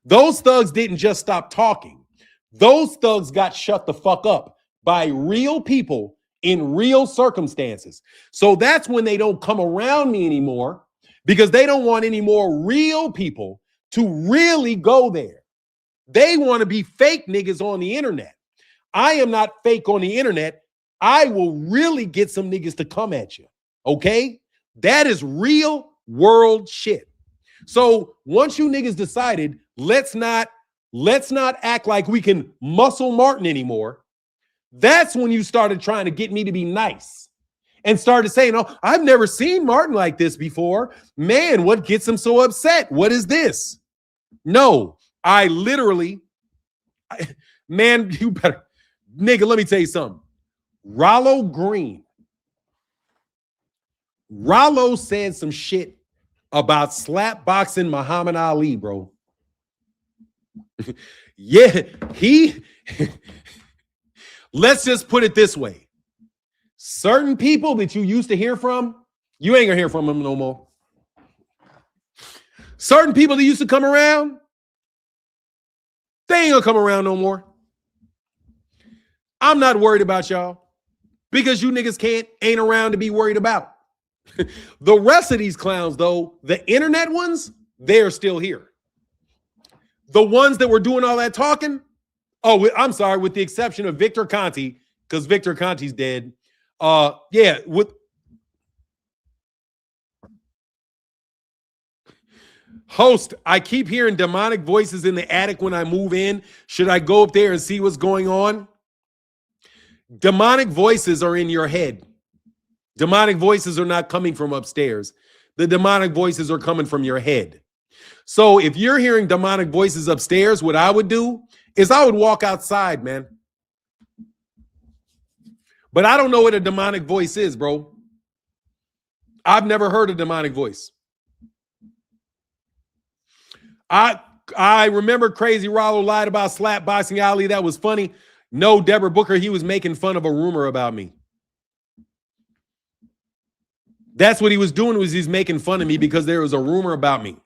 Those thugs didn't just stop talking. Those thugs got shut the fuck up by real people in real circumstances. So that's when they don't come around me anymore, because they don't want any more real people to really go there. They want to be fake niggas on the internet. I am not fake on the internet. I will really get some niggas to come at you. Okay? That is real world shit. So once you niggas decided, let's not act like we can muscle Martin anymore, that's when you started trying to get me to be nice and started saying, oh, I've never seen Martin like this before. Man, what gets him so upset? What is this? No, I literally, man, you better, nigga, let me tell you something. Rollo said some shit about slap boxing Muhammad Ali, bro. Yeah, let's just put it this way. Certain people that you used to hear from, you ain't gonna hear from them no more. Certain people that used to come around, they ain't gonna come around no more. I'm not worried about y'all because you niggas ain't around to be worried about. The rest of these clowns, though, the internet ones, they're still here. The ones that were doing all that talking, oh, I'm sorry, with the exception of Victor Conti, because Victor Conti's dead. Yeah, with host, I keep hearing demonic voices in the attic when I move in. Should I go up there and see what's going on? Demonic voices are in your head. Demonic voices are not coming from upstairs. The demonic voices are coming from your head. So if you're hearing demonic voices upstairs, what I would do is I would walk outside, man. But I don't know what a demonic voice is, bro. I've never heard a demonic voice. I remember Crazy Rollo lied about slap boxing Ali. That was funny. No, Deborah Booker, he was making fun of a rumor about me. That's what he was doing, was he's making fun of me because there was a rumor about me.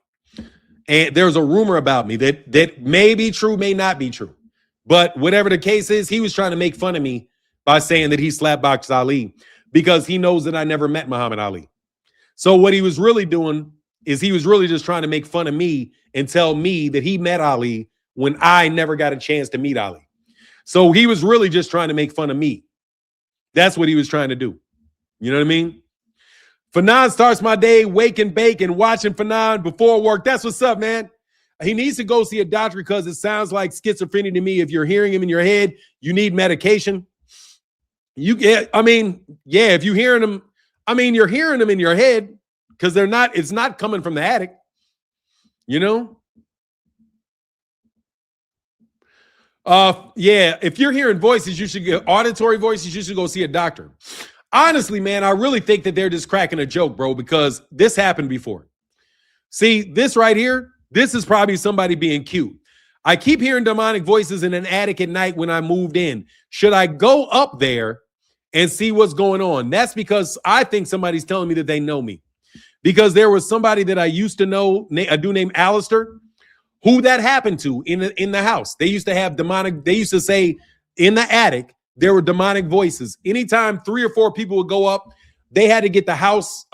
And there's a rumor about me that may be true, may not be true. But whatever the case is, he was trying to make fun of me by saying that he slapboxed Ali because he knows that I never met Muhammad Ali. So what he was really doing is he was really just trying to make fun of me and tell me that he met Ali when I never got a chance to meet Ali. So he was really just trying to make fun of me. That's what he was trying to do. You know what I mean? Fanon starts my day, wake and bake and watching Fanon before work. That's what's up, man. He needs to go see a doctor because it sounds like schizophrenia to me. If you're hearing him in your head, you need medication. If you're hearing them, you're hearing them in your head because it's not coming from the attic, you know? If you're hearing voices, you should get auditory voices, you should go see a doctor. Honestly, man, I really think that they're just cracking a joke, bro, because this happened before. See, this right here, this is probably somebody being cute. I keep hearing demonic voices in an attic at night when I moved in. Should I go up there and see what's going on? That's because I think somebody's telling me that they know me. Because there was somebody that I used to know, a dude named Alistair, who that happened to in the house. They used to have demonic, they used to say in the attic, there were demonic voices. Anytime 3 or 4 people would go up, they had to get the house,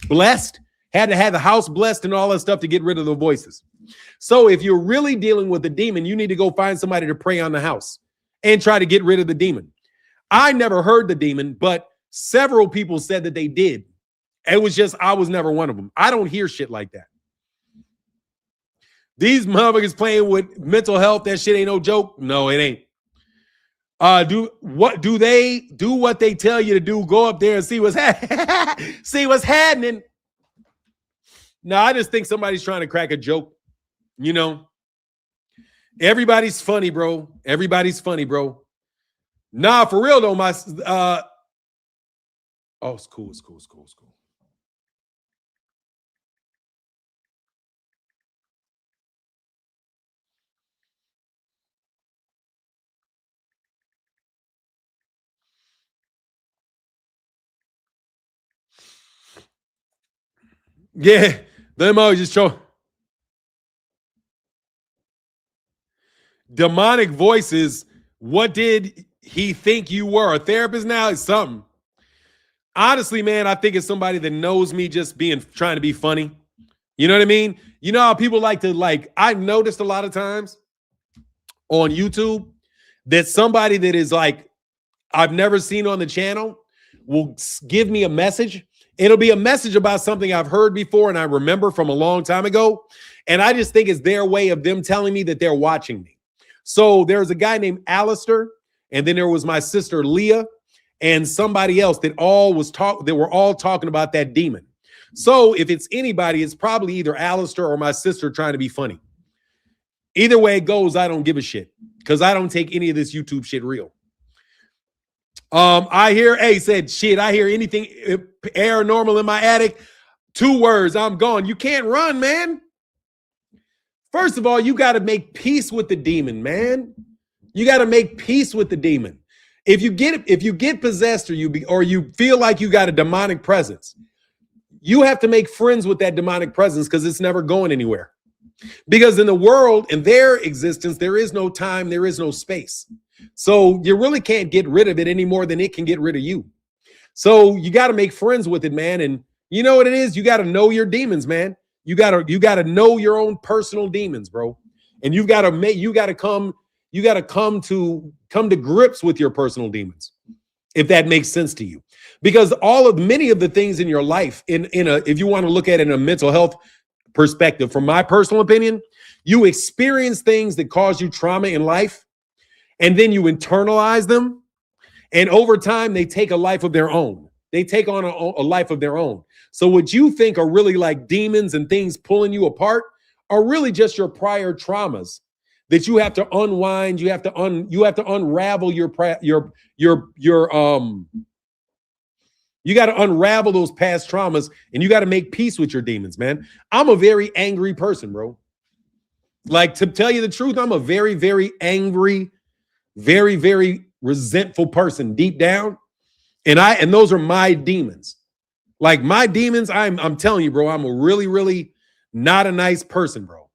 blessed. Had to have the house blessed and all that stuff to get rid of the voices. So if you're really dealing with a demon, you need to go find somebody to pray on the house and try to get rid of the demon. I never heard the demon, but several people said that they did. It was just, I was never one of them. I don't hear shit like that. These motherfuckers playing with mental health, that shit ain't no joke. No, it ain't. Do they do what they tell you to do? Go up there and see what's happening. No, I just think somebody's trying to crack a joke. You know, everybody's funny, bro. Everybody's funny, bro. Nah, for real though, my oh, it's cool. Yeah, them always just show demonic voices. What did he think you were? A therapist now? It's something. Honestly, man, I think it's somebody that knows me just trying to be funny. You know what I mean? You know how people like to I've noticed a lot of times on YouTube that somebody that is like I've never seen on the channel will give me a message. It'll be a message about something I've heard before and I remember from a long time ago. And I just think it's their way of them telling me that they're watching me. So there's a guy named Alistair, and then there was my sister Leah and somebody else that were all talking about that demon. So if it's anybody, it's probably either Alistair or my sister trying to be funny. Either way it goes, I don't give a shit because I don't take any of this YouTube shit real. I hear said shit. I hear anything paranormal in my attic. 2 words, I'm gone. You can't run, man. First of all, you got to make peace with the demon, man. You got to make peace with the demon. If you get possessed or you feel like you got a demonic presence, you have to make friends with that demonic presence because it's never going anywhere. Because in the world, in their existence, there is no time, there is no space. So you really can't get rid of it any more than it can get rid of you. So you got to make friends with it, man. And you know what it is? You got to know your demons, man. You got to know your own personal demons, bro. And you got to come to grips with your personal demons, if that makes sense to you. Because many of the things in your life, if you want to look at it in a mental health perspective, from my personal opinion, you experience things that cause you trauma in life, and then you internalize them, and over time they take a life of their own. They take on a life of their own. So what you think are really like demons and things pulling you apart are really just your prior traumas that you have to unwind. You have to unravel you got to unravel those past traumas, and you got to make peace with your demons, man. I'm a very angry person, bro. Like, to tell you the truth, I'm a very, very angry, very, very resentful person deep down. And those are my demons. Like, my demons, I'm telling you, bro, I'm a really, really not a nice person, bro.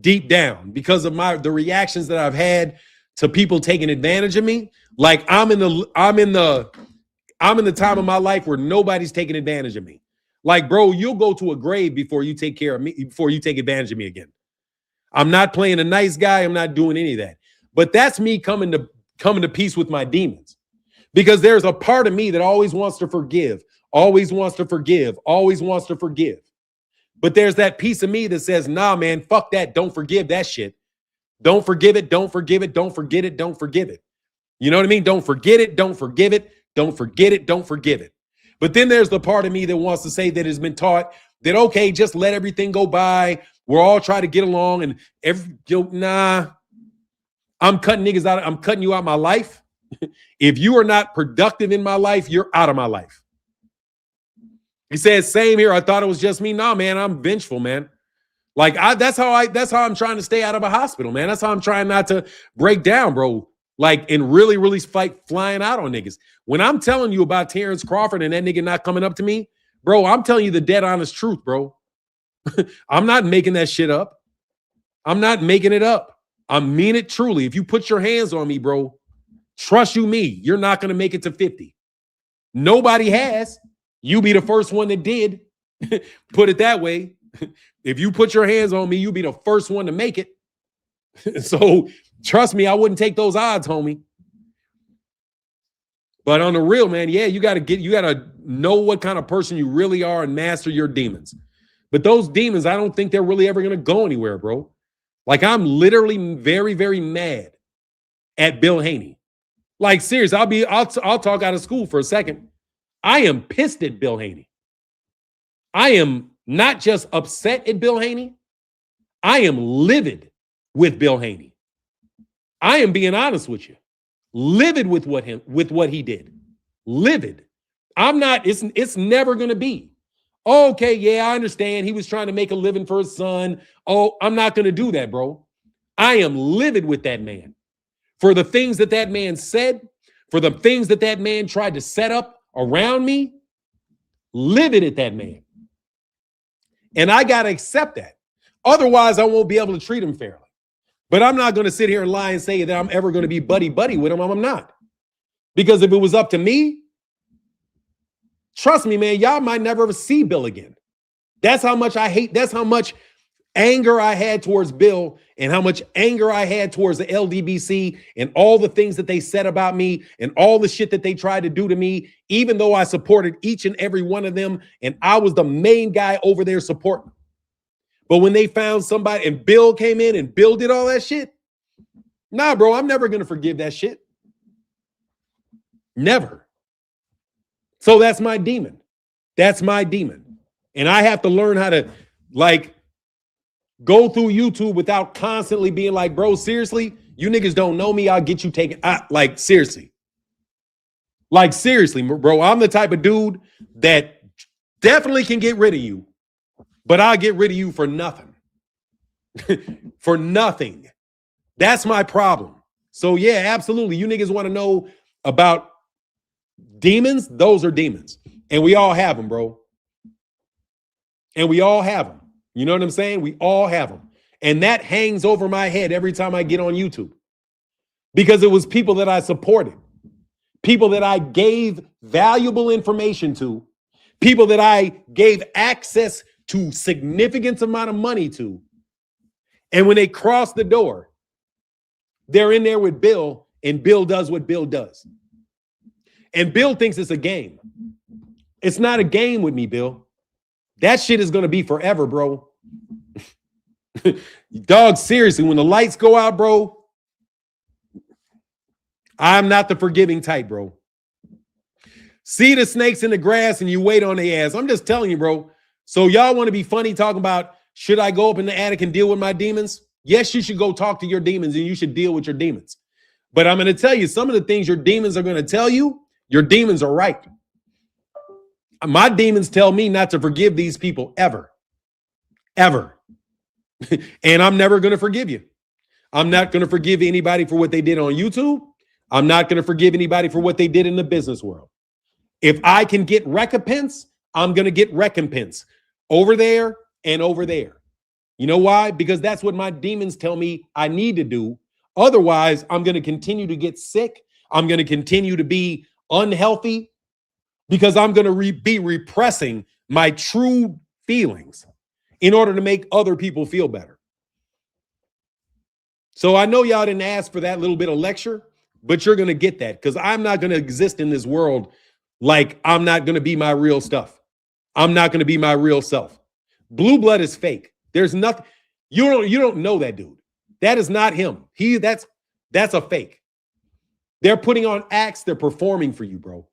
Deep down, because of the reactions that I've had to people taking advantage of me. Like, I'm in the time of my life where nobody's taking advantage of me. Like, bro, you'll go to a grave before you take care of me, before you take advantage of me again. I'm not playing a nice guy. I'm not doing any of that. But that's me coming to peace with my demons. Because there's a part of me that always wants to forgive, always wants to forgive, always wants to forgive. But there's that piece of me that says, nah, man, fuck that. Don't forgive that shit. Don't forgive it. Don't forgive it. Don't forget it. Don't forgive it. You know what I mean? Don't forget it. Don't forgive it. Don't forget it. Don't forgive it. But then there's the part of me that wants to say, that has been taught that, okay, just let everything go by. We're all trying to get along, and nah, I'm cutting niggas out. I'm cutting you out of my life. If you are not productive in my life, you're out of my life. He says, same here. I thought it was just me. Nah, man, I'm vengeful, man. Like, that's how I'm trying to stay out of a hospital, man. That's how I'm trying not to break down, bro. Like, and really, really fight flying out on niggas. When I'm telling you about Terence Crawford and that nigga not coming up to me, bro, I'm telling you the dead honest truth, bro. I'm not making that shit up. I'm not making it up. I mean it truly. If you put your hands on me, bro, trust you me, you're not going to make it to 50. Nobody has. You be the first one that did. Put it that way. If you put your hands on me, you'll be the first one to make it. So trust me, I wouldn't take those odds, homie. But on the real, man, yeah, you gotta know what kind of person you really are and master your demons. But those demons, I don't think they're really ever gonna go anywhere, bro. Like, I'm literally very, very mad at Bill Haney. Like, serious, I'll talk out of school for a second. I am pissed at Bill Haney. I am not just upset at Bill Haney. I am livid with Bill Haney. I am being honest with you. Livid with what he did. Livid. I'm not, it's never going to be. Okay, yeah, I understand. He was trying to make a living for his son. Oh, I'm not going to do that, bro. I am livid with that man for the things that man said, for the things that man tried to set up around me. Livid at that man. And I got to accept that. Otherwise, I won't be able to treat him fairly. But I'm not going to sit here and lie and say that I'm ever going to be buddy-buddy with him. I'm not. Because if it was up to me, trust me, man, y'all might never ever see Bill again. That's how much I hate. That's how much anger I had towards Bill and how much anger I had towards the LDBC and all the things that they said about me and all the shit that they tried to do to me, even though I supported each and every one of them. And I was the main guy over there supporting. But when they found somebody and Bill came in and Bill did all that shit, nah, bro, I'm never going to forgive that shit. Never. So that's my demon. That's my demon. And I have to learn how to, like, go through YouTube without constantly being like, bro, seriously, you niggas don't know me. I'll get you taken. Like, seriously. Like, seriously, bro, I'm the type of dude that definitely can get rid of you. But I'll get rid of you for nothing. For nothing. That's my problem. So, yeah, absolutely. You niggas want to know about demons? Those are demons. And we all have them, bro. And we all have them. You know what I'm saying? We all have them. And that hangs over my head every time I get on YouTube. Because it was people that I supported. People that I gave valuable information to. People that I gave access to significant amount of money to. And when they cross the door, they're in there with Bill, and Bill does what Bill does. And Bill thinks it's a game. It's not a game with me, Bill. That shit is going to be forever, bro. Dog, seriously, when the lights go out, bro, I'm not the forgiving type, bro. See the snakes in the grass and you wait on their ass. I'm just telling you, bro. So y'all want to be funny talking about, should I go up in the attic and deal with my demons? Yes, you should go talk to your demons and you should deal with your demons. But I'm going to tell you, some of the things your demons are going to tell you, your demons are right. My demons tell me not to forgive these people ever. Ever. And I'm never going to forgive you. I'm not going to forgive anybody for what they did on YouTube. I'm not going to forgive anybody for what they did in the business world. If I can get recompense, I'm going to get recompense over there and over there. You know why? Because that's what my demons tell me I need to do. Otherwise, I'm going to continue to get sick. I'm going to continue to be unhealthy because I'm going to be repressing my true feelings in order to make other people feel better. So I know y'all didn't ask for that little bit of lecture, but you're going to get that because I'm not going to exist in this world like I'm not going to be my real stuff. I'm not going to be my real self. Blue blood is fake. There's nothing. You don't know that dude. That is not him. That's a fake. They're putting on acts. They're performing for you, bro.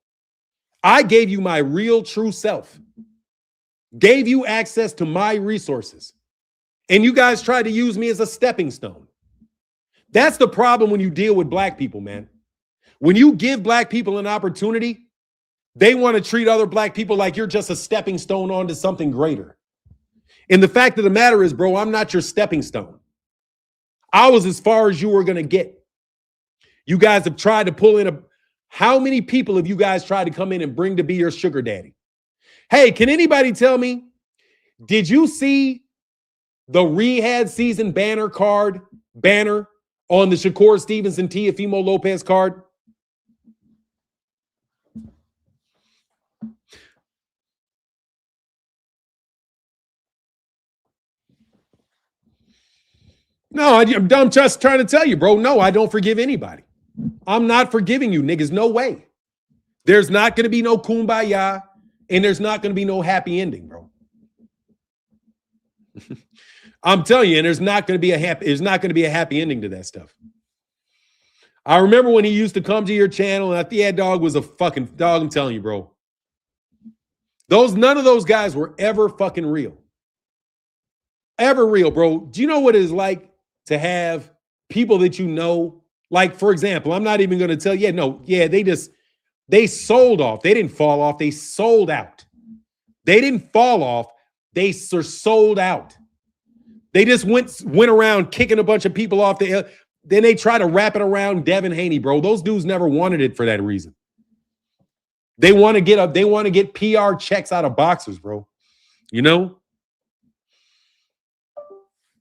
I gave you my real true self. Gave you access to my resources. And you guys tried to use me as a stepping stone. That's the problem when you deal with black people, man. When you give black people an opportunity, they want to treat other black people like you're just a stepping stone onto something greater. And the fact of the matter is, bro, I'm not your stepping stone. I was as far as you were going to get. You guys have tried to pull in how many people have you guys tried to come in and bring to be your sugar daddy? Hey, can anybody tell me, did you see the rehab season banner on the Shakur Stevenson Teofimo Lopez card? No, I'm just trying to tell you, bro. No, I don't forgive anybody. I'm not forgiving you, niggas. No way. There's not going to be no kumbaya, and there's not going to be no happy ending, bro. I'm telling you, and there's not going to be a happy ending to that stuff. I remember when he used to come to your channel, and I think that dog was a fucking dog. I'm telling you, bro. None of those guys were ever fucking real. Ever real, bro. Do you know what it is like to have people that you know? Like, for example, I'm not even going to tell you. They sold off. They didn't fall off. They sold out. They didn't fall off. They are sold out. They just went around kicking a bunch of people off the. Then they try to wrap it around Devin Haney, bro. Those dudes never wanted it for that reason. They want to get PR checks out of boxers, bro. You know?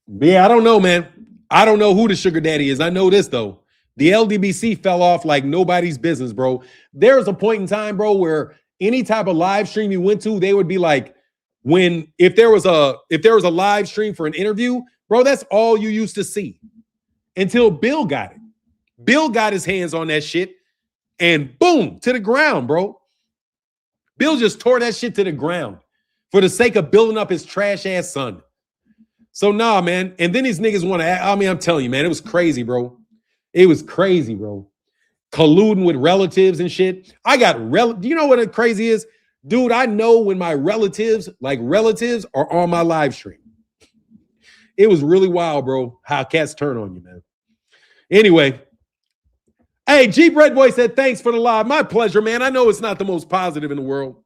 Yeah, I don't know, man. I don't know who the sugar daddy is. I know this, though. The LDBC fell off like nobody's business, bro. There was a point in time, bro, where any type of live stream you went to, they would be like, if there was a live stream for an interview, bro, that's all you used to see. Until Bill got it. Bill got his hands on that shit and boom, to the ground, bro. Bill just tore that shit to the ground for the sake of building up his trash ass son. So nah, man. And then these niggas want to, I'm telling you, man, it was crazy, bro. It was crazy, bro. Colluding with relatives and shit. Do you know what it crazy is? Dude, I know when my relatives are on my live stream. It was really wild, bro, how cats turn on you, man. Anyway, hey, Jeep Red Boy said, thanks for the live. My pleasure, man. I know it's not the most positive in the world.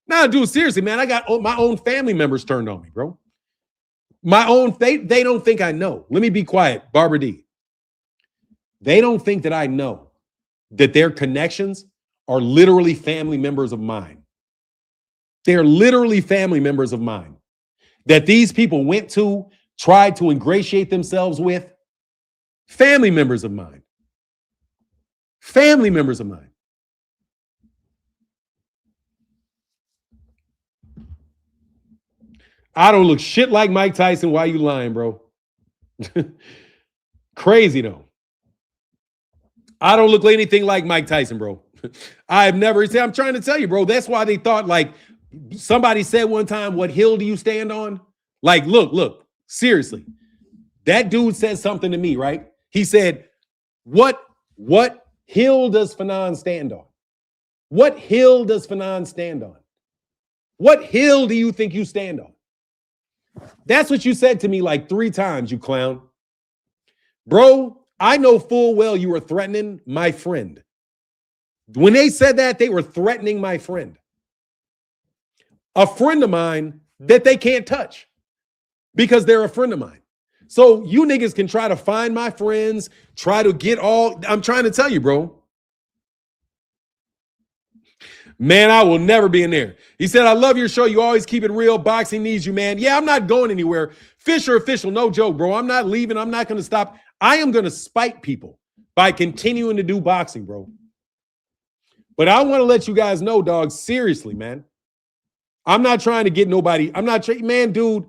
Nah, dude, seriously, man, I got my own family members turned on me, bro. They don't think I know. Let me be quiet, Barbara D. They don't think that I know that their connections are literally family members of mine. They're literally family members of mine that these people went to, tried to ingratiate themselves with. Family members of mine. Family members of mine. I don't look shit like Mike Tyson. Why you lying, bro? Crazy, though. I don't look anything like Mike Tyson, bro. I've never said, I'm trying to tell you, bro. That's why they thought, like, somebody said one time, what hill do you stand on? Like, look, seriously. That dude said something to me, right? He said, what hill does Fanon stand on? What hill does Fanon stand on? What hill do you think you stand on? That's what you said to me like 3 times, you clown. Bro, I know full well you were threatening my friend. When they said that, they were threatening my friend. A friend of mine that they can't touch because they're a friend of mine. So you niggas can try to find my friends, try to get all, I'm trying to tell you, bro. Man, I will never be in there. He said, I love your show. You always keep it real. Boxing needs you, man. Yeah, I'm not going anywhere. Fisher official, no joke, bro. I'm not leaving. I'm not going to stop. I am going to spite people by continuing to do boxing, bro. But I want to let you guys know, dog, seriously, man. I'm not trying to get nobody. I'm not, man, dude,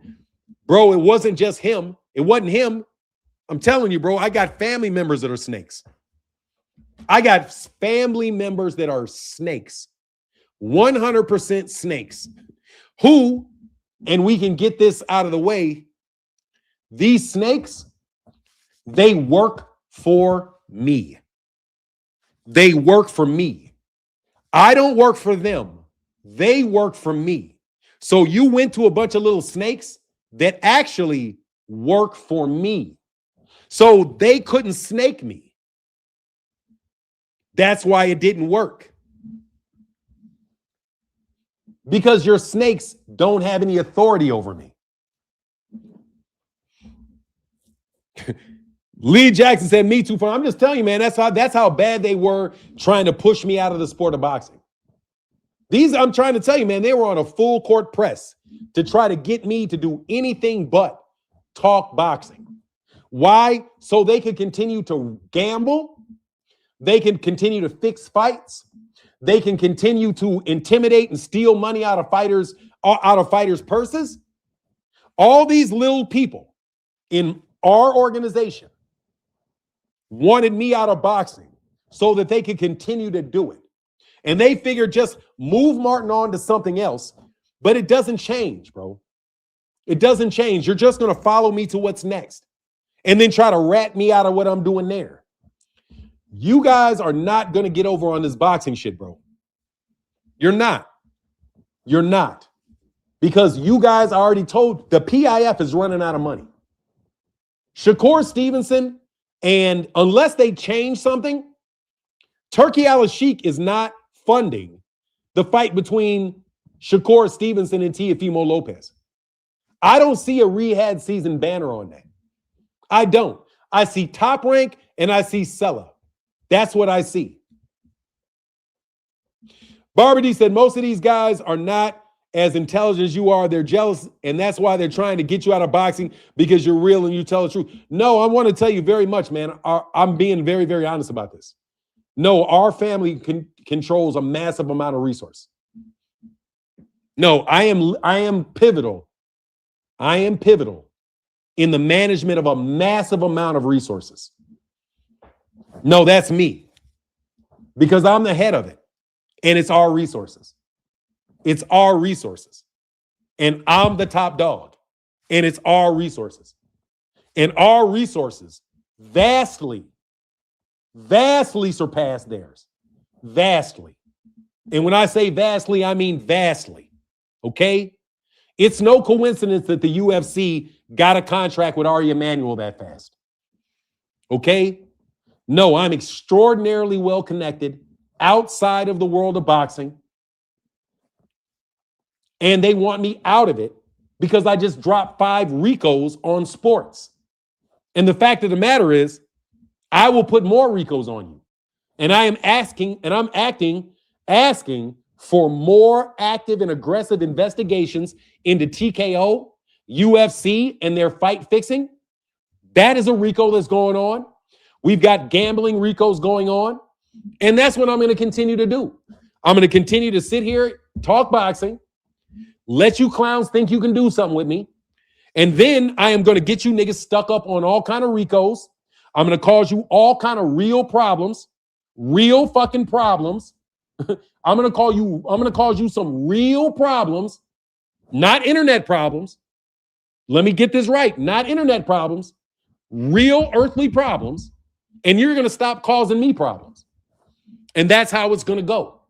bro, it wasn't just him. It wasn't him. I'm telling you, bro, I got family members that are snakes. I got family members that are snakes. 100% snakes. Who, and we can get this out of the way, these snakes, they work for me. They work for me. I don't work for them. They work for me. So you went to a bunch of little snakes that actually work for me. So they couldn't snake me. That's why it didn't work. Because your snakes don't have any authority over me. Lee Jackson said, me too. I'm just telling you, man, that's how bad they were trying to push me out of the sport of boxing. I'm trying to tell you, man, they were on a full court press to try to get me to do anything but talk boxing. Why? So they could continue to gamble. They can continue to fix fights. They can continue to intimidate and steal money out of fighters' purses. All these little people in our organization wanted me out of boxing so that they could continue to do it. And they figured just move Martin on to something else, but it doesn't change, bro. It doesn't change. You're just going to follow me to what's next and then try to rat me out of what I'm doing there. You guys are not going to get over on this boxing shit, bro. You're not. You're not. Because you guys already told the PIF is running out of money. Shakur Stevenson, and unless they change something, Turkey Al-Sheikh is not funding the fight between Shakur Stevenson and Teofimo Lopez. I don't see a Rehab season banner on that. I don't. I see Top Rank and I see Sella. That's what I see. Barbara D said, most of these guys are not as intelligent as you are. They're jealous, and that's why they're trying to get you out of boxing because you're real and you tell the truth. No, I want to tell you very much, man. I'm being very, very honest about this. No, our family controls a massive amount of resource. No, I am pivotal. I am pivotal in the management of a massive amount of resources. No, that's me. Because I'm the head of it. And it's our resources. It's our resources. And I'm the top dog. And it's our resources. And our resources vastly surpass theirs. Vastly. And when I say vastly, I mean vastly. Okay? It's no coincidence that the UFC got a contract with Ari Emanuel that fast. Okay? No, I'm extraordinarily well connected outside of the world of boxing. And they want me out of it because I just dropped 5 RICOs on sports. And the fact of the matter is, I will put more RICOs on you. And I am asking for more active and aggressive investigations into TKO, UFC, and their fight fixing. That is a RICO that's going on. We've got gambling RICOs going on. And that's what I'm going to continue to do. I'm going to continue to sit here, talk boxing, let you clowns think you can do something with me. And then I am going to get you niggas stuck up on all kind of RICOs. I'm going to cause you all kind of real problems, real fucking problems. I'm going to cause you some real problems, not internet problems. Let me get this right. Not internet problems, real earthly problems. And you're going to stop causing me problems. And that's how it's going to go.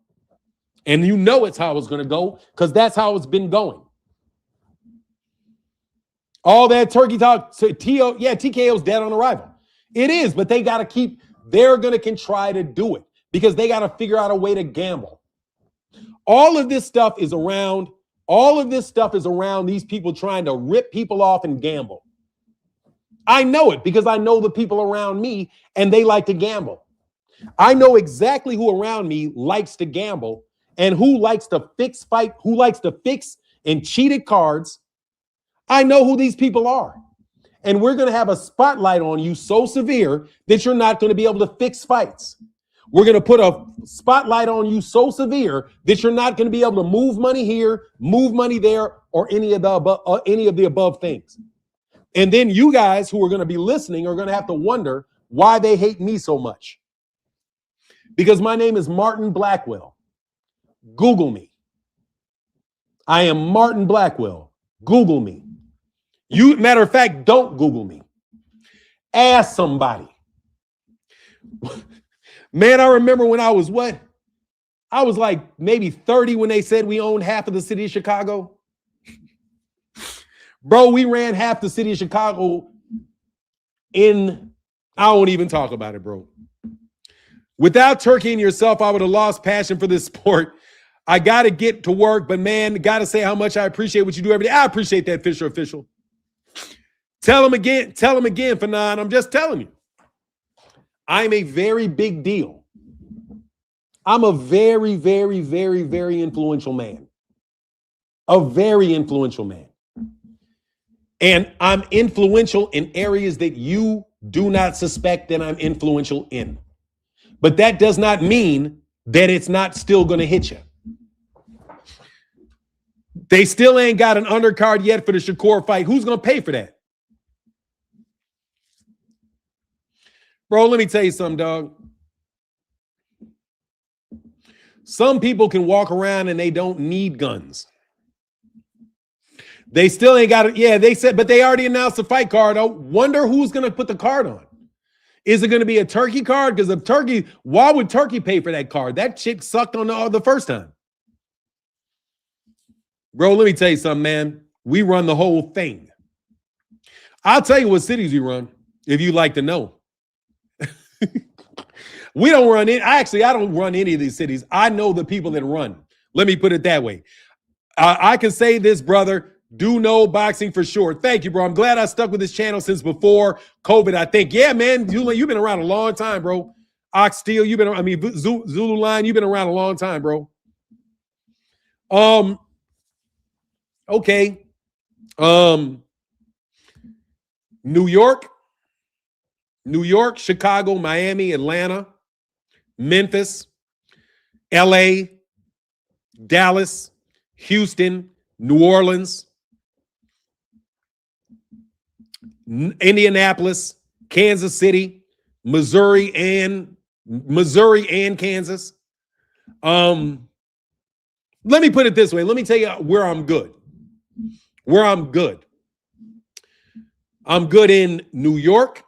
And you know it's how it's going to go because that's how it's been going. All that turkey talk, TKO's dead on arrival. It is, but they're going to try to do it because they got to figure out a way to gamble. All of this stuff is around these people trying to rip people off and gamble. I know it because I know the people around me and they like to gamble. I know exactly who around me likes to gamble and who likes to fix and cheated cards. I know who these people are. And we're going to have a spotlight on you so severe that you're not going to be able to fix fights. We're going to put a spotlight on you so severe that you're not going to be able to move money here, move money there, or any of the above things. And then you guys who are going to be listening are going to have to wonder why they hate me so much. Because my name is Martin Blackwell. Google me. I am Martin Blackwell. Google me. Matter of fact, don't Google me. Ask somebody. Man, I remember when I was I was like maybe 30 when they said we owned half of the city of Chicago. Bro, we ran half the city of Chicago I won't even talk about it, bro. Without Turkey and yourself, I would have lost passion for this sport. I got to get to work, but man, got to say how much I appreciate what you do every day. I appreciate that, Fisher Official. Tell him again, Fanon. I'm just telling you. I'm a very big deal. I'm a very, very, very, very influential man. A very influential man. And I'm influential in areas that you do not suspect that I'm influential in. But that does not mean that it's not still going to hit you. They still ain't got an undercard yet for the Shakur fight. Who's going to pay for that? Bro, let me tell you something, dog. Some people can walk around and they don't need guns. They still ain't got it. Yeah, they said, but they already announced the fight card. I wonder who's going to put the card on. Is it going to be a Turkey card? Because if Turkey, why would Turkey pay for that card? That shit sucked on the first time. Bro, let me tell you something, man. We run the whole thing. I'll tell you what cities we run, if you'd like to know. We don't run it. I don't run any of these cities. I know the people that run. Let me put it that way. I can say this, brother. Do know boxing for sure. Thank you, bro. I'm glad I stuck with this channel since before COVID, I think. Yeah, man. You've been around a long time, bro. Ox Steel, Zulu Line, you've been around a long time, bro. Okay. New York, Chicago, Miami, Atlanta, Memphis, LA, Dallas, Houston, New Orleans, Indianapolis, Kansas City, Missouri and Kansas. Let me put it this way. Let me tell you where I'm good. I'm good in New York,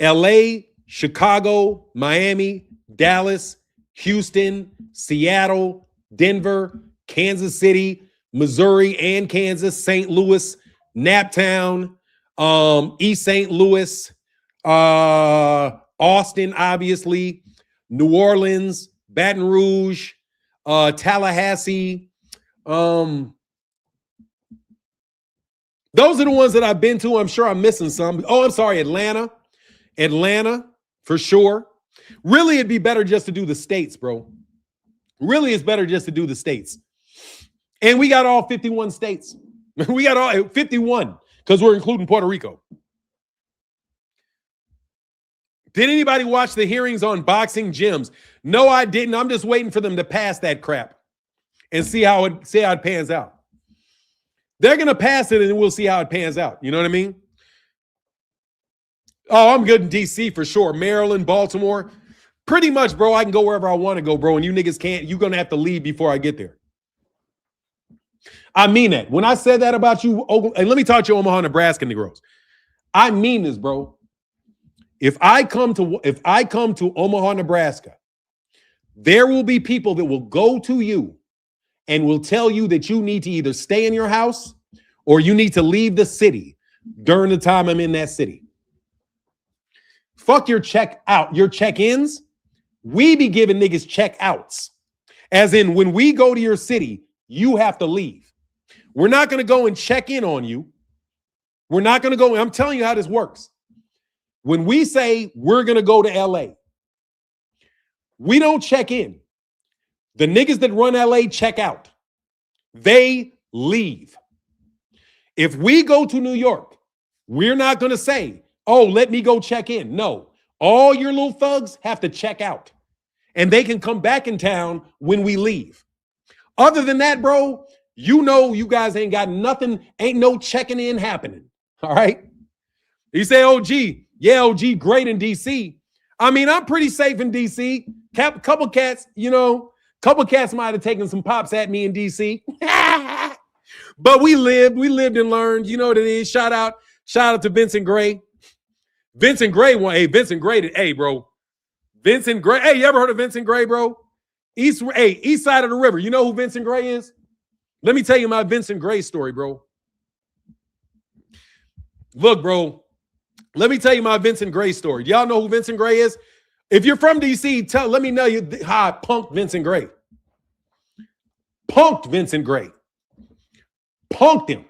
LA, Chicago, Miami, Dallas, Houston, Seattle, Denver, Kansas City, Missouri and Kansas, St. Louis, Naptown, East St. Louis, Austin, obviously, New Orleans, Baton Rouge, Tallahassee. Those are the ones that I've been to. I'm sure I'm missing some. Oh, I'm sorry, Atlanta for sure. Really, it'd be better just to do the states, bro. Really, it's better just to do the states. And we got all 51 states. We got all 51 because we're including Puerto Rico. Did anybody watch the hearings on boxing gyms? No, I didn't. I'm just waiting for them to pass that crap and see how it pans out. They're going to pass it and we'll see how it pans out. You know what I mean? Oh, I'm good in D.C. for sure. Maryland, Baltimore. Pretty much, bro, I can go wherever I want to go, bro. And you niggas can't. You're going to have to leave before I get there. I mean that. When I said that about you, and let me talk to you, Omaha, Nebraska, Negroes. I mean this, bro. If I come to Omaha, Nebraska, there will be people that will go to you and will tell you that you need to either stay in your house or you need to leave the city during the time I'm in that city. Fuck your check out, your check-ins. We be giving niggas check-outs. As in, when we go to your city, you have to leave. We're not going to go and check in on you. We're not going to go. I'm telling you how this works. When we say we're going to go to LA, we don't check in. The niggas that run LA check out. They leave. If we go to New York, we're not going to say, oh, let me go check in. No, all your little thugs have to check out. And they can come back in town when we leave. Other than that, bro, you know you guys ain't got nothing, ain't no checking in happening. All right? You say, OG, yeah, OG, great in D.C. I mean, I'm pretty safe in D.C. Couple cats might have taken some pops at me in D.C. But we lived and learned. You know what it is. Shout out to Vincent Gray. Vincent Gray, bro. Vincent Gray. Hey, you ever heard of Vincent Gray, bro? East side of the river. You know who Vincent Gray is? Let me tell you my Vincent Gray story, bro. Look, bro. Let me tell you my Vincent Gray story. Y'all know who Vincent Gray is? If you're from D.C., let me know how I punked Vincent Gray. Punked Vincent Gray. Punked him.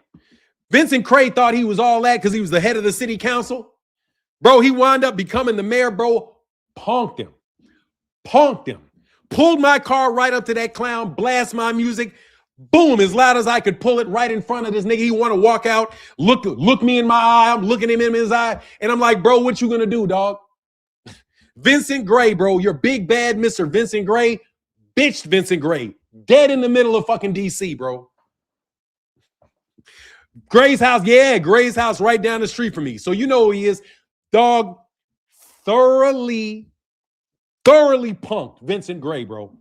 Vincent Gray thought he was all that because he was the head of the city council. Bro, he wound up becoming the mayor, bro. Punked him. Punked him. Pulled my car right up to that clown, blast my music. Boom, as loud as I could pull it right in front of this nigga. He want to walk out, look me in my eye. I'm looking him in his eye. And I'm like, bro, what you going to do, dog? Vincent Gray, bro. You're big bad Mr. Vincent Gray. Bitched Vincent Gray. Dead in the middle of fucking D.C., bro. Gray's house, yeah, Gray's house right down the street from me. So you know who he is. Dog, thoroughly punked Vincent Gray, bro.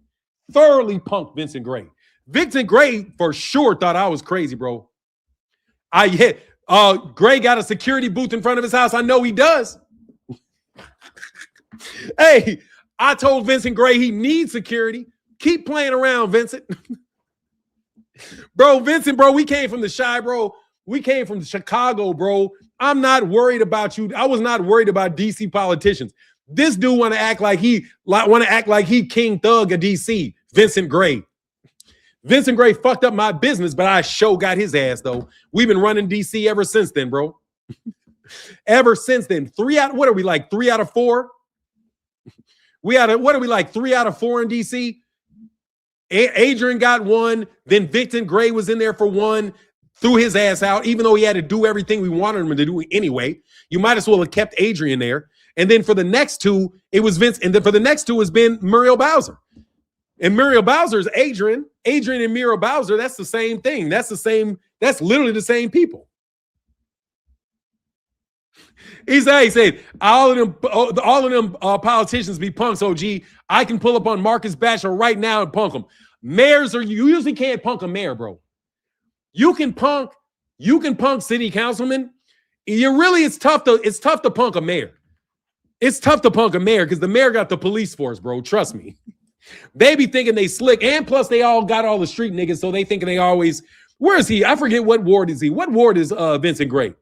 Thoroughly punked Vincent Gray. Vincent Gray for sure thought I was crazy, bro. Gray got a security booth in front of his house. I know he does. Hey, I told Vincent Gray he needs security. Keep playing around, Vincent. Bro, Vincent, bro, we came from the Chi, bro. We came from Chicago, bro. I'm not worried about you. I was not worried about DC politicians. This dude want to act like he King Thug of DC. Vincent Gray. Vincent Gray fucked up my business, but I sure got his ass though. We've been running DC ever since then, bro. Ever since then. 3 out of 4? What are we like? 3 out of 4 in DC? Adrian got 1. Then Vincent Gray was in there for 1. Threw his ass out, even though he had to do everything we wanted him to do anyway. You might as well have kept Adrian there. And then for the next 2, it was Vince. And then for the next 2 has been Muriel Bowser. And Muriel Bowser is Adrian. Adrian and Muriel Bowser, that's the same thing. That's literally the same people. He said, all of them politicians be punks, OG. I can pull up on Marcus Bachelor right now and punk them. Mayors you usually can't punk a mayor, bro. You can punk city councilmen. It's tough to punk a mayor. It's tough to punk a mayor because the mayor got the police force, bro. Trust me. They be thinking they slick, and plus they all got all the street niggas, so they thinking they always. Where is he? I forget what ward is he. What ward is Vincent Gray?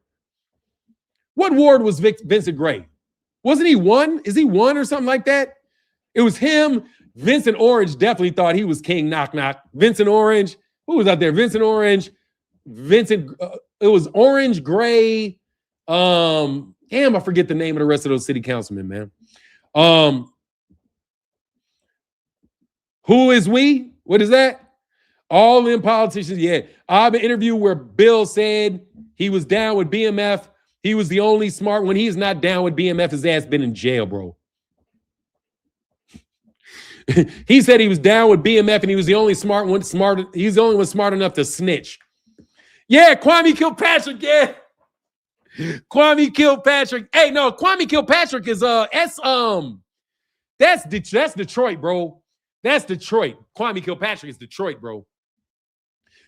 What ward was Vincent Gray? Wasn't he 1? Is he 1 or something like that? It was him. Vincent Orange definitely thought he was king. Knock knock. Vincent Orange. Who was out there? Vincent Orange. It was Orange, Gray. Damn, I forget the name of the rest of those city councilmen, man. Who is we? What is that? All them politicians. Yeah. I have an interview where Bill said he was down with BMF. He was the only smart. When he's not down with BMF, his ass been in jail, bro. He said he was down with BMF and he was the only smart one. He's the only one smart enough to snitch. Yeah, Kwame Kilpatrick. Yeah, Kwame Kilpatrick. Hey, no, Kwame Kilpatrick is that's Detroit, bro. That's Detroit. Kwame Kilpatrick is Detroit, bro.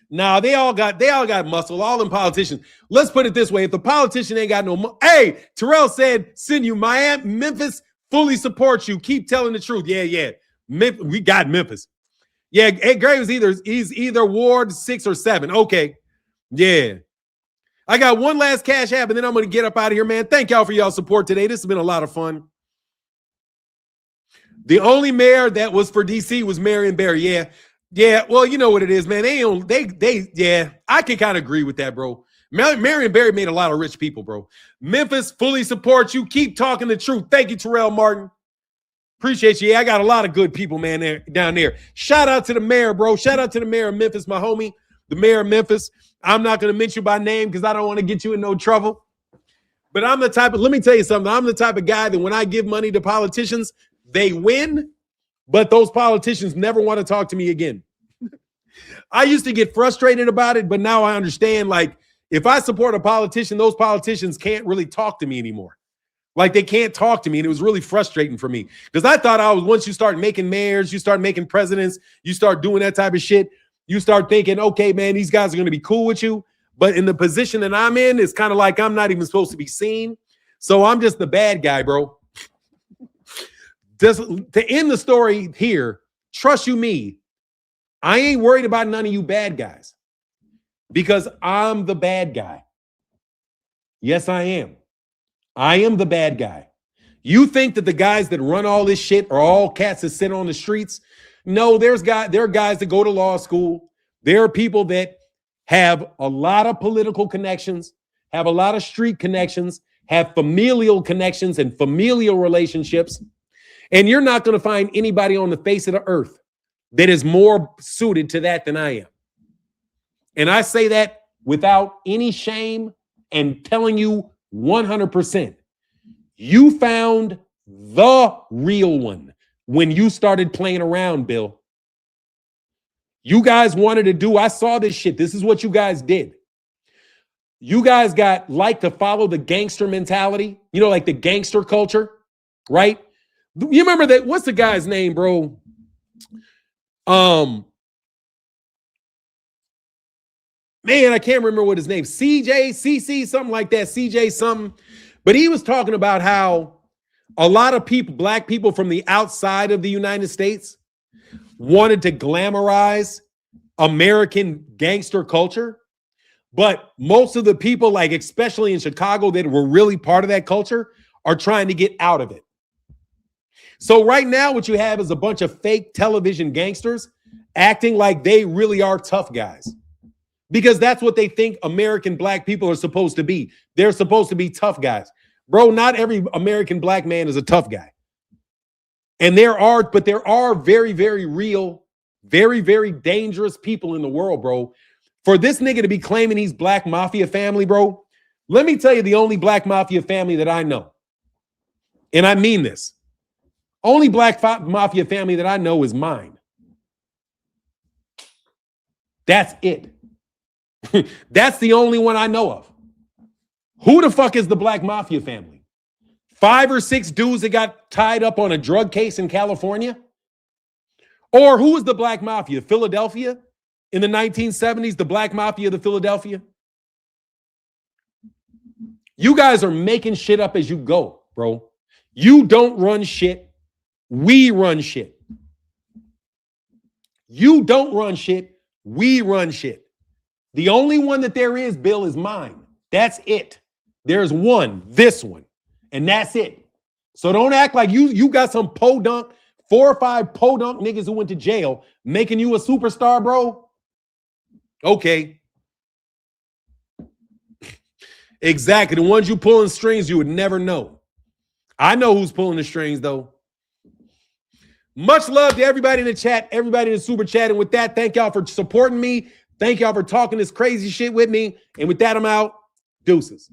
Nah, they all got muscle. All them politicians. Let's put it this way: if the politician ain't got no, hey, Terrell said, "Send you Miami, Memphis, fully support you. Keep telling the truth." Yeah. We got Memphis. Yeah, Ed Gray he's either Ward 6 or 7. Okay, yeah. I got one last cash app, and then I'm gonna get up out of here, man. Thank y'all for y'all support today. This has been a lot of fun. The only mayor that was for DC was Marion Barry. Yeah. Well, you know what it is, man. Yeah. I can kind of agree with that, bro. Marion Barry made a lot of rich people, bro. Memphis fully supports you. Keep talking the truth. Thank you, Terrell Martin. Appreciate you. Yeah, I got a lot of good people, man, down there. Shout out to the mayor, bro. Shout out to the mayor of Memphis, my homie, the mayor of Memphis. I'm not going to mention you by name because I don't want to get you in no trouble. But I'm the type of, let me tell you something. I'm the type of guy that when I give money to politicians, they win, but those politicians never want to talk to me again. I used to get frustrated about it, but now I understand, like, if I support a politician, those politicians can't really talk to me anymore. Like, they can't talk to me, and it was really frustrating for me because I thought once you start making mayors, you start making presidents, you start doing that type of shit, you start thinking, okay, man, these guys are going to be cool with you. But in the position that I'm in, it's kind of like I'm not even supposed to be seen. So I'm just the bad guy, bro. Just to end the story here, trust you me, I ain't worried about none of you bad guys because I'm the bad guy. Yes, I am. I am the bad guy. You think that the guys that run all this shit are all cats that sit on the streets? No, there are guys that go to law school. There are people that have a lot of political connections, have a lot of street connections, have familial connections and familial relationships. And you're not going to find anybody on the face of the earth that is more suited to that than I am. And I say that without any shame and telling you 100%. You found the real one when you started playing around, Bill. You guys wanted to do, I saw this shit. This is what you guys did. You guys got like to follow the gangster mentality, like the gangster culture, right? You remember that? What's the guy's name, bro? Man, I can't remember what his name. CC, something like that. CJ something. But he was talking about how a lot of people, black people from the outside of the United States, wanted to glamorize American gangster culture. But most of the people, like especially in Chicago, that were really part of that culture are trying to get out of it. So right now, what you have is a bunch of fake television gangsters acting like they really are tough guys. Because that's what they think American black people are supposed to be. They're supposed to be tough guys. Bro, not every American black man is a tough guy. And there are very, very real, very, very dangerous people in the world, bro. For this nigga to be claiming he's black mafia family, bro, let me tell you the only black mafia family that I know. And I mean this. Only black mafia family that I know is mine. That's it. That's the only one I know of. Who the fuck is the black mafia family? 5 or 6 dudes that got tied up on a drug case in California? Or who is the black mafia? Philadelphia in the 1970s, the black mafia of the Philadelphia? You guys are making shit up as you go, bro. You don't run shit. We run shit. You don't run shit. We run shit. The only one that there is, Bill, is mine. That's it. There's one, this one, and that's it. So don't act like you got some podunk, 4 or 5 podunk niggas who went to jail making you a superstar, bro. Okay. Exactly. The ones you pulling strings, you would never know. I know who's pulling the strings, though. Much love to everybody in the chat, everybody in the super chat. And with that, thank y'all for supporting me. Thank y'all for talking this crazy shit with me. And with that, I'm out. Deuces.